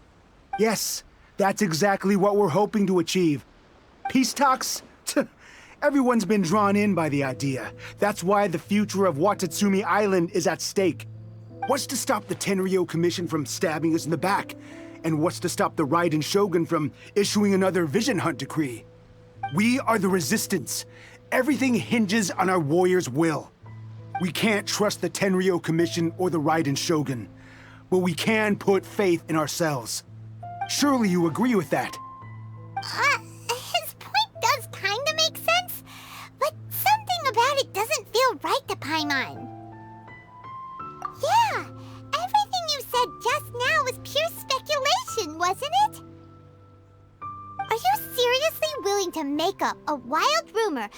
Yes, that's exactly what we're hoping to achieve. Peace talks? Everyone's been drawn in by the idea. That's why the future of Watatsumi Island is at stake. What's to stop the Tenryo Commission from stabbing us in the back? And what's to stop the Raiden Shogun from issuing another Vision Hunt decree? We are the Resistance. Everything hinges on our warriors' will. We can't trust the Tenryo Commission or the Raiden Shogun, but we can put faith in ourselves. Surely you agree with that? His point does kinda make sense, but something about it doesn't feel right to Paimon. Yeah, everything you said just now was pure speculation, wasn't it? Are you seriously willing to make up a wild rumor and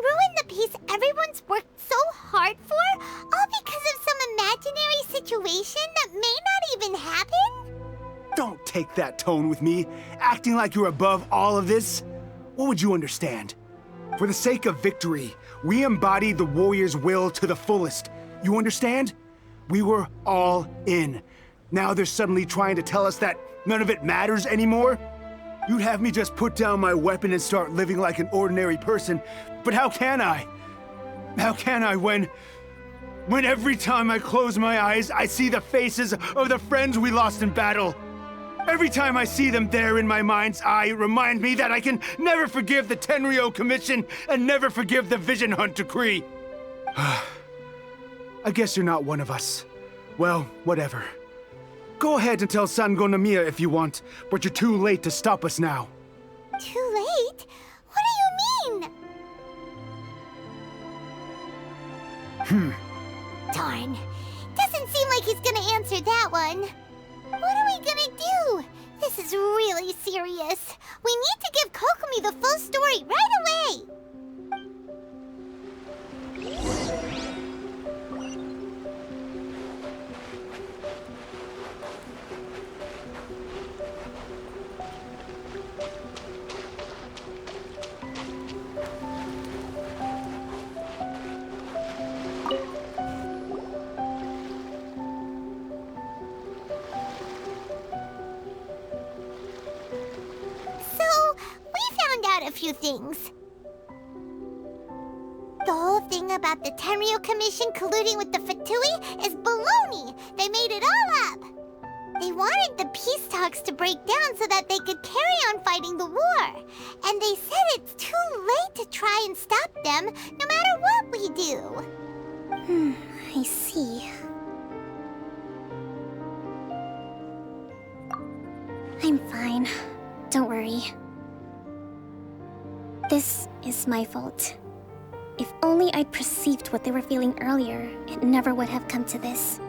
ruin the peace everyone's worked so hard for, all because of some imaginary situation that may not even happen? Don't take that tone with me, acting like you're above all of this. What would you understand? For the sake of victory, we embodied the warrior's will to the fullest. You understand? We were all in. Now they're suddenly trying to tell us that none of it matters anymore? You'd have me just put down my weapon and start living like an ordinary person, but how can I? How can I when every time I close my eyes, I see the faces of the friends we lost in battle? Every time I see them there in my mind's eye, it reminds me that I can never forgive the Tenryo Commission and never forgive the Vision Hunt decree. I guess you're not one of us. Well, whatever. Go ahead and tell Sango Nomiya if you want, but you're too late to stop us now. Too late? What do you mean? Darn. Doesn't seem like he's gonna answer that one. What are we gonna do? This is really serious. We need to give Kokomi the full story right away. A few things. The whole thing about the Tenryo Commission colluding with the Fatui is baloney. They made it all up. They wanted the peace talks to break down so that they could carry on fighting the war. And they said it's too late to try and stop them, no matter what we do. I see. I'm fine. Don't worry. This is my fault. If only I'd perceived what they were feeling earlier, it never would have come to this.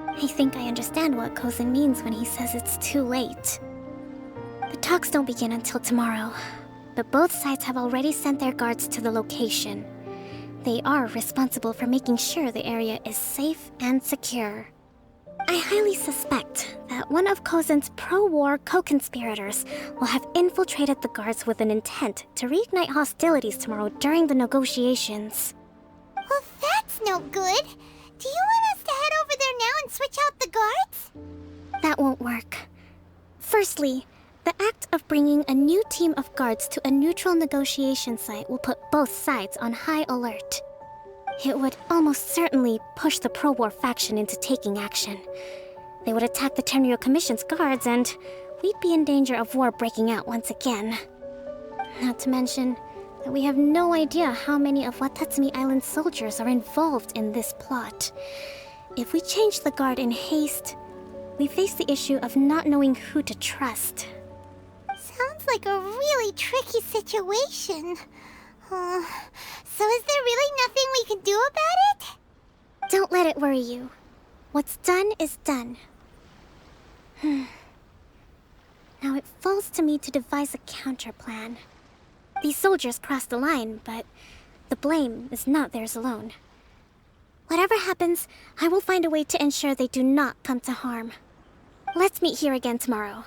I think I understand what Kozen means when he says it's too late. The talks don't begin until tomorrow, but both sides have already sent their guards to the location. They are responsible for making sure the area is safe and secure. I highly suspect that one of Kozen's pro-war co-conspirators will have infiltrated the guards with an intent to reignite hostilities tomorrow during the negotiations. Well, that's no good. Do you want us to head over there now and switch out the guards? That won't work. Firstly, the act of bringing a new team of guards to a neutral negotiation site will put both sides on high alert. It would almost certainly push the pro-war faction into taking action. They would attack the Tenryo Commission's guards, and we'd be in danger of war breaking out once again. Not to mention that we have no idea how many of Watatsumi Island's soldiers are involved in this plot. If we change the guard in haste, we face the issue of not knowing who to trust. Sounds like a really tricky situation. So is there really nothing we can do about it? Don't let it worry you. What's done is done. Now it falls to me to devise a counter plan. These soldiers crossed the line, but the blame is not theirs alone. Whatever happens, I will find a way to ensure they do not come to harm. Let's meet here again tomorrow.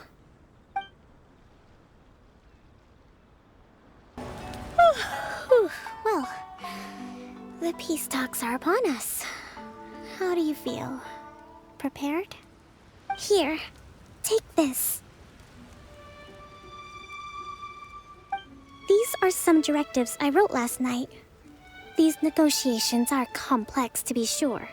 Well, the peace talks are upon us. How do you feel? Prepared? Here, take this. These are some directives I wrote last night. These negotiations are complex, to be sure,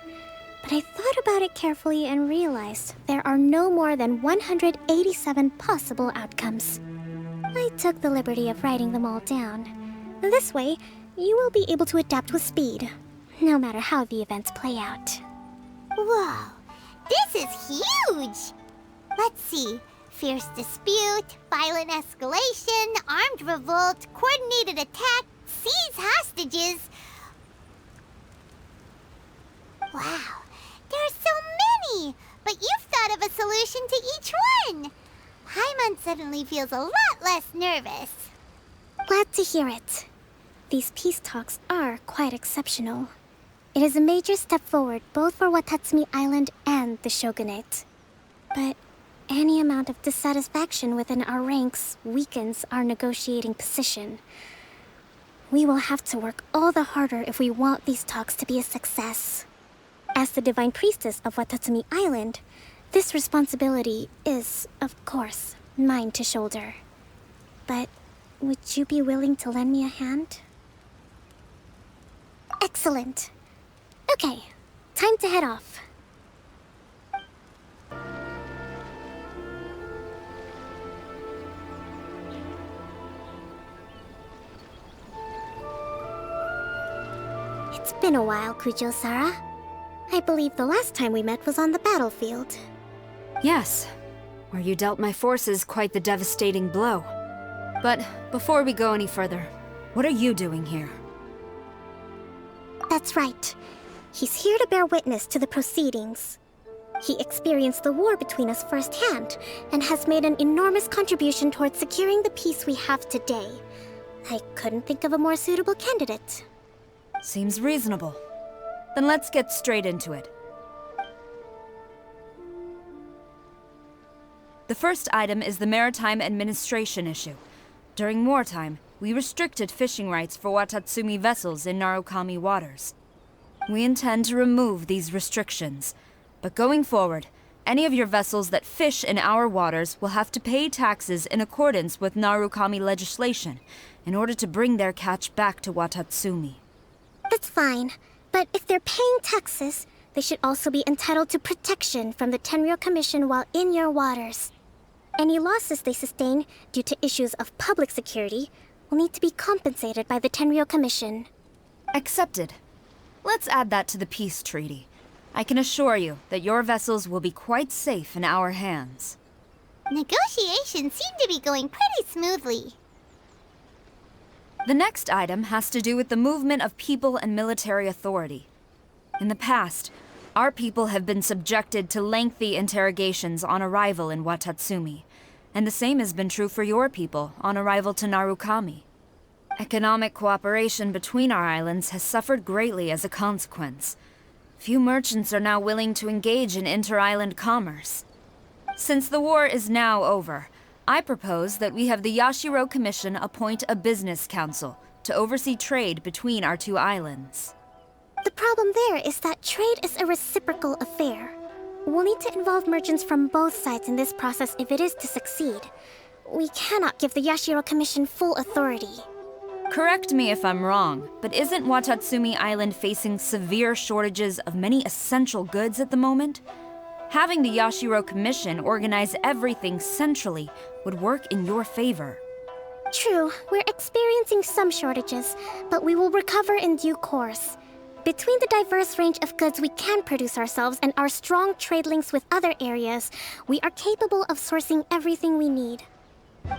but But I thought about it carefully and realized there are no more than 187 possible outcomes. I took the liberty of writing them all down. This way, you will be able to adapt with speed, no matter how the events play out. Whoa, this is huge! Let's see. Fierce dispute, violent escalation, armed revolt, coordinated attack, seize hostages. Wow, there are so many! But you've thought of a solution to each one! Paimon suddenly feels a lot less nervous. Glad to hear it. These peace talks are quite exceptional. It is a major step forward both for Watatsumi Island and the Shogunate. But any amount of dissatisfaction within our ranks weakens our negotiating position. We will have to work all the harder if we want these talks to be a success. As the Divine Priestess of Watatsumi Island, this responsibility is, of course, mine to shoulder. But would you be willing to lend me a hand? Excellent. Okay, time to head off. It's been a while, Kujo-Sara. I believe the last time we met was on the battlefield. Yes, where you dealt my forces quite the devastating blow. But before we go any further, what are you doing here? That's right. He's here to bear witness to the proceedings. He experienced the war between us firsthand, and has made an enormous contribution towards securing the peace we have today. I couldn't think of a more suitable candidate. Seems reasonable. Then let's get straight into it. The first item is the Maritime Administration issue. During wartime, we restricted fishing rights for Watatsumi vessels in Narukami waters. We intend to remove these restrictions, but going forward, any of your vessels that fish in our waters will have to pay taxes in accordance with Narukami legislation in order to bring their catch back to Watatsumi. That's fine, but if they're paying taxes, they should also be entitled to protection from the Tenryou Commission while in your waters. Any losses they sustain due to issues of public security will need to be compensated by the Tenryou Commission. Accepted. Let's add that to the peace treaty. I can assure you that your vessels will be quite safe in our hands. Negotiations seem to be going pretty smoothly. The next item has to do with the movement of people and military authority. In the past, our people have been subjected to lengthy interrogations on arrival in Watatsumi, and the same has been true for your people on arrival to Narukami. Economic cooperation between our islands has suffered greatly as a consequence. Few merchants are now willing to engage in inter-island commerce. Since the war is now over, I propose that we have the Yashiro Commission appoint a business council to oversee trade between our two islands. The problem there is that trade is a reciprocal affair. We'll need to involve merchants from both sides in this process if it is to succeed. We cannot give the Yashiro Commission full authority. Correct me if I'm wrong, but isn't Watatsumi Island facing severe shortages of many essential goods at the moment? Having the Yashiro Commission organize everything centrally would work in your favor. True, we're experiencing some shortages, but we will recover in due course. Between the diverse range of goods we can produce ourselves and our strong trade links with other areas, we are capable of sourcing everything we need.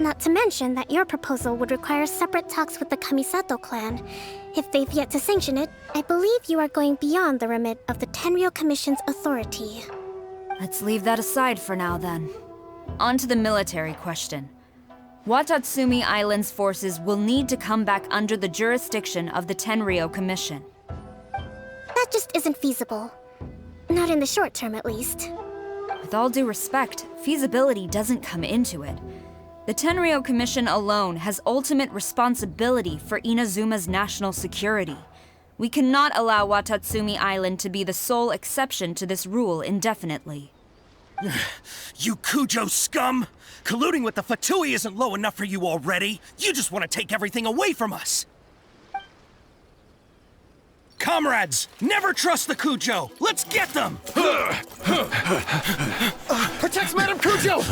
Not to mention that your proposal would require separate talks with the Kamisato clan. If they've yet to sanction it, I believe you are going beyond the remit of the Tenryou Commission's authority. Let's leave that aside for now, then. On to the military question. Watatsumi Island's forces will need to come back under the jurisdiction of the Tenryou Commission. That just isn't feasible. Not in the short term, at least. With all due respect, feasibility doesn't come into it. The Tenryou Commission alone has ultimate responsibility for Inazuma's national security. We cannot allow Watatsumi Island to be the sole exception to this rule indefinitely. You Kujo scum! Colluding with the Fatui isn't low enough for you already! You just want to take everything away from us! Comrades, never trust the Kujo! Let's get them! Protect Madame Kujo!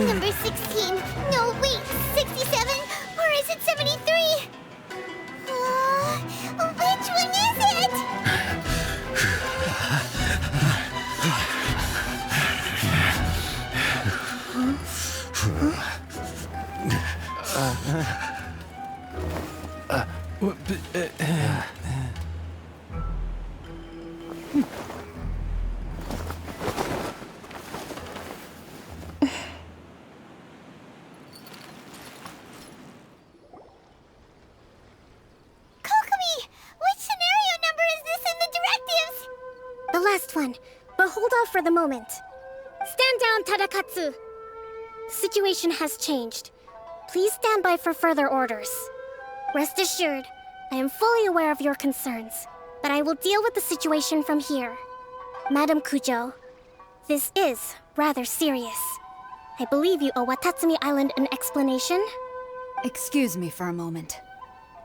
Number 16. No, wait. 67? Or is it 73? Which one is it? The last one, but hold off for the moment. Stand down, Tadakatsu. The situation has changed. Please stand by for further orders. Rest assured, I am fully aware of your concerns, but I will deal with the situation from here. Madam Kujo, this is rather serious. I believe you owe Watatsumi Island an explanation. Excuse me for a moment.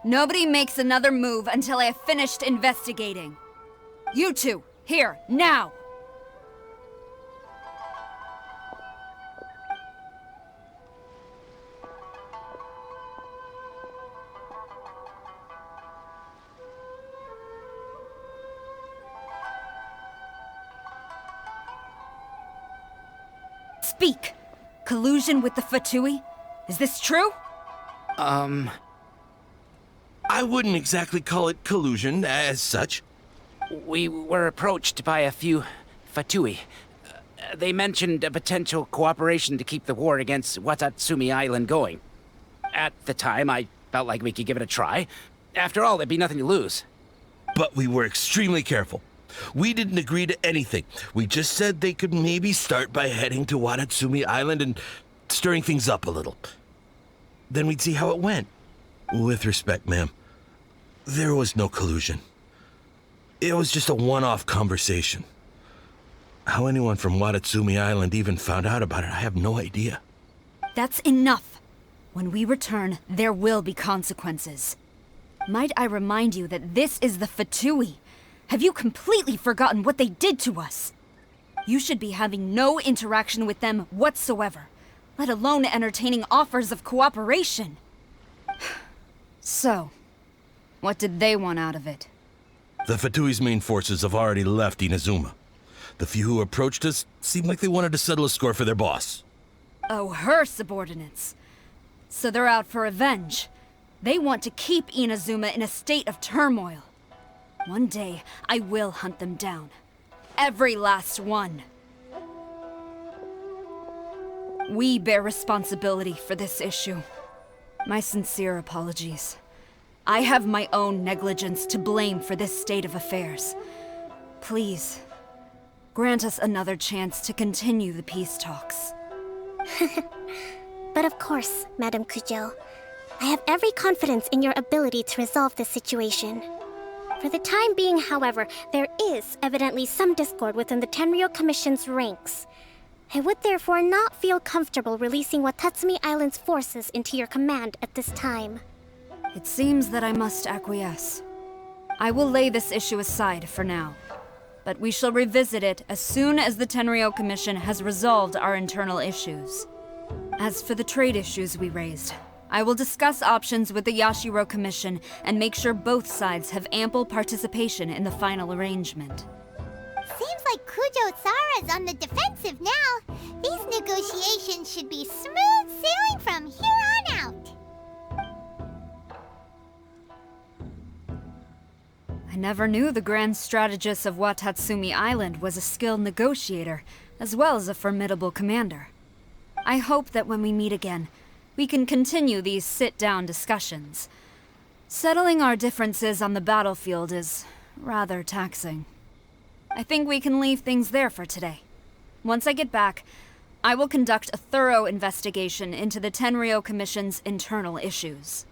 Nobody makes another move until I have finished investigating. You two, here, now! Speak! Collusion with the Fatui? Is this true? I wouldn't exactly call it collusion as such. We were approached by a few Fatui. They mentioned a potential cooperation to keep the war against Watatsumi Island going. At the time, I felt like we could give it a try. After all, there'd be nothing to lose. But we were extremely careful. We didn't agree to anything. We just said they could maybe start by heading to Watatsumi Island and stirring things up a little. Then we'd see how it went. With respect, ma'am, there was no collusion. It was just a one-off conversation. How anyone from Watatsumi Island even found out about it, I have no idea. That's enough. When we return, there will be consequences. Might I remind you that this is the Fatui? Have you completely forgotten what they did to us? You should be having no interaction with them whatsoever, let alone entertaining offers of cooperation. So, what did they want out of it? The Fatui's main forces have already left Inazuma. The few who approached us seemed like they wanted to settle a score for their boss. Oh, her subordinates. So they're out for revenge. They want to keep Inazuma in a state of turmoil. One day, I will hunt them down. Every last one. We bear responsibility for this issue. My sincere apologies. I have my own negligence to blame for this state of affairs. Please, grant us another chance to continue the peace talks. But of course, Madam Kujo, I have every confidence in your ability to resolve this situation. For the time being, however, there is evidently some discord within the Tenryou Commission's ranks. I would therefore not feel comfortable releasing Watatsumi Island's forces into your command at this time. It seems that I must acquiesce. I will lay this issue aside for now, but we shall revisit it as soon as the Tenryou Commission has resolved our internal issues. As for the trade issues we raised, I will discuss options with the Yashiro Commission and make sure both sides have ample participation in the final arrangement. Seems like Kujo-sara's on the defensive now. These negotiations should be smooth sailing from here on out. I never knew the Grand Strategist of Watatsumi Island was a skilled negotiator, as well as a formidable commander. I hope that when we meet again, we can continue these sit-down discussions. Settling our differences on the battlefield is rather taxing. I think we can leave things there for today. Once I get back, I will conduct a thorough investigation into the Tenryou Commission's internal issues.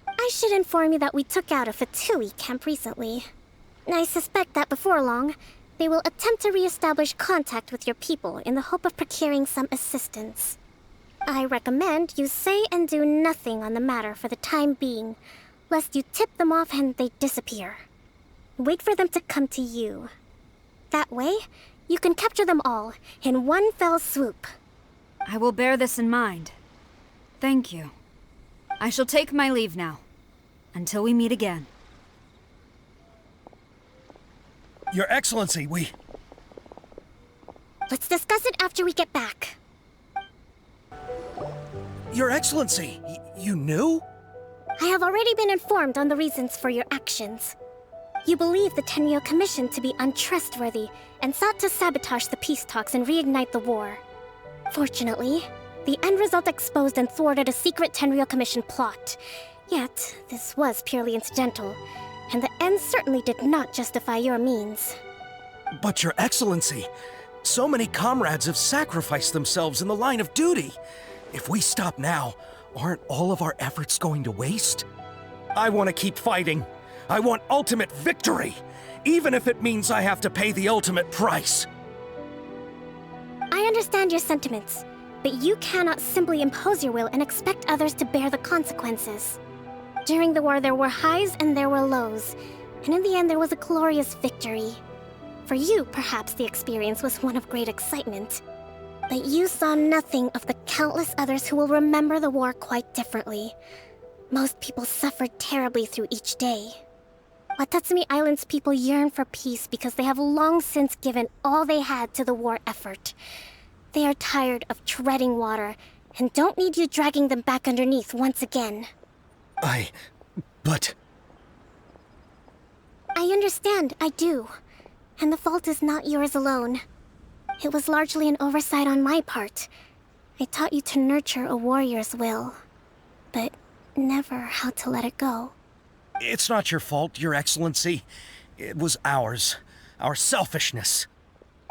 I should inform you that we took out a Fatui camp recently. I suspect that before long, They will attempt to re-establish contact with your people in the hope of procuring some assistance. I recommend you say and do nothing on the matter for the time being, lest you tip them off and they disappear. Wait for them to come to you. That way, you can capture them all in one fell swoop. I will bear this in mind. Thank you. I shall take my leave now. Until we meet again. Your Excellency, Let's discuss it after we get back. Your Excellency, you knew? I have already been informed on the reasons for your actions. You believe the Tenryo Commission to be untrustworthy and sought to sabotage the peace talks and reignite the war. Fortunately, the end result exposed and thwarted a secret Tenryo Commission plot. Yet, this was purely incidental, and the end certainly did not justify your means. But Your Excellency, so many comrades have sacrificed themselves in the line of duty. If we stop now, aren't all of our efforts going to waste? I want to keep fighting. I want ultimate victory, even if it means I have to pay the ultimate price. I understand your sentiments, but you cannot simply impose your will and expect others to bear the consequences. During the war, there were highs and there were lows, and in the end, there was a glorious victory. For you, perhaps the experience was one of great excitement. But you saw nothing of the countless others who will remember the war quite differently. Most people suffered terribly through each day. Watatsumi Island's people yearn for peace because they have long since given all they had to the war effort. They are tired of treading water and don't need you dragging them back underneath once again. But... I understand, I do. And the fault is not yours alone. It was largely an oversight on my part. I taught you to nurture a warrior's will, but never how to let it go. It's not your fault, Your Excellency. It was ours. Our selfishness.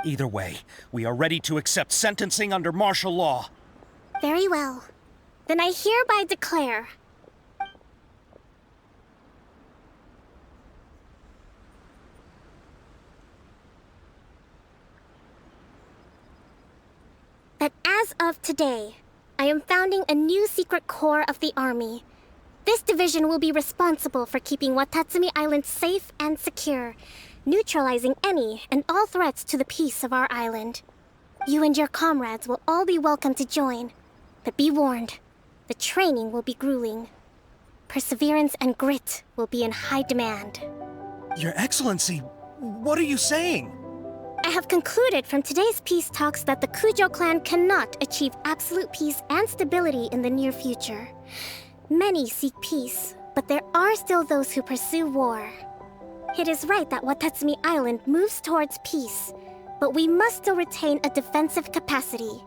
Either way, we are ready to accept sentencing under martial law. Very well. Then I hereby declare... that as of today, I am founding a new secret corps of the army. This division will be responsible for keeping Watatsumi Island safe and secure, neutralizing any and all threats to the peace of our island. You and your comrades will all be welcome to join, but be warned, the training will be grueling. Perseverance and grit will be in high demand. Your Excellency, what are you saying? I have concluded from today's peace talks that the Kujo clan cannot achieve absolute peace and stability in the near future. Many seek peace, but there are still those who pursue war. It is right that Watatsumi Island moves towards peace, but we must still retain a defensive capacity.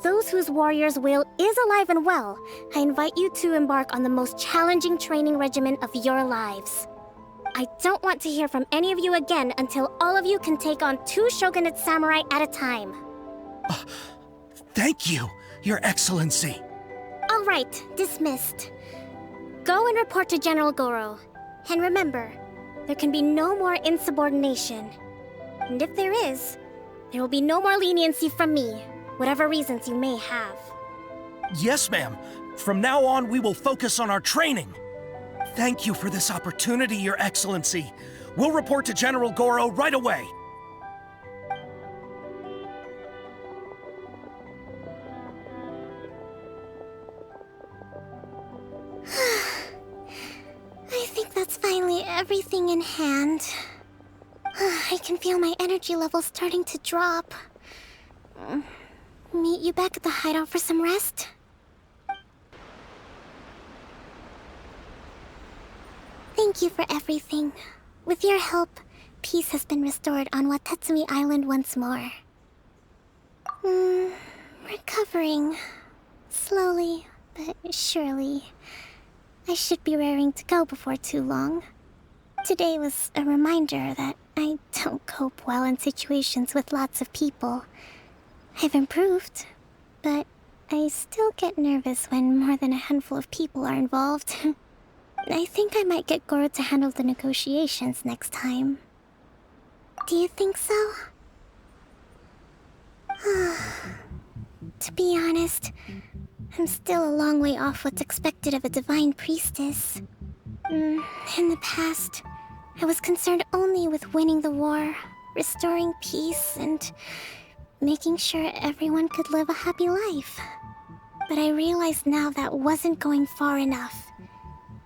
Those whose warrior's will is alive and well, I invite you to embark on the most challenging training regimen of your lives. I don't want to hear from any of you again until all of you can take on 2 shogunate samurai at a time. Thank you, Your Excellency. All right, dismissed. Go and report to General Goro. And remember, there can be no more insubordination. And if there is, there will be no more leniency from me, whatever reasons you may have. Yes, ma'am. From now on, we will focus on our training. Thank you for this opportunity, Your Excellency. We'll report to General Goro right away. I think that's finally everything in hand. I can feel my energy levels starting to drop. Meet you back at the hideout for some rest? Thank you for everything. With your help, peace has been restored on Watatsumi Island once more. Recovering. Slowly, but surely. I should be raring to go before too long. Today was a reminder that I don't cope well in situations with lots of people. I've improved, but I still get nervous when more than a handful of people are involved. I think I might get Goro to handle the negotiations next time. Do you think so? To be honest, I'm still a long way off what's expected of a divine priestess. In the past, I was concerned only with winning the war, restoring peace, and making sure everyone could live a happy life. But I realize now that wasn't going far enough.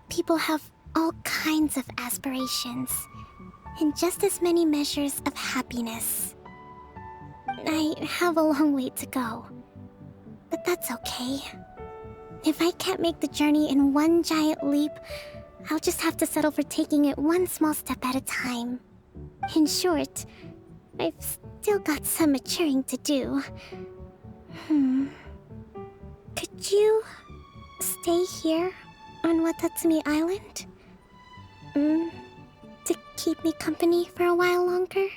People have all kinds of aspirations, and just as many measures of happiness. I have a long way to go, but that's okay. If I can't make the journey in one giant leap, I'll just have to settle for taking it one small step at a time. In short, I've still got some maturing to do. Could you stay here on Watatsumi Island? To keep me company for a while longer?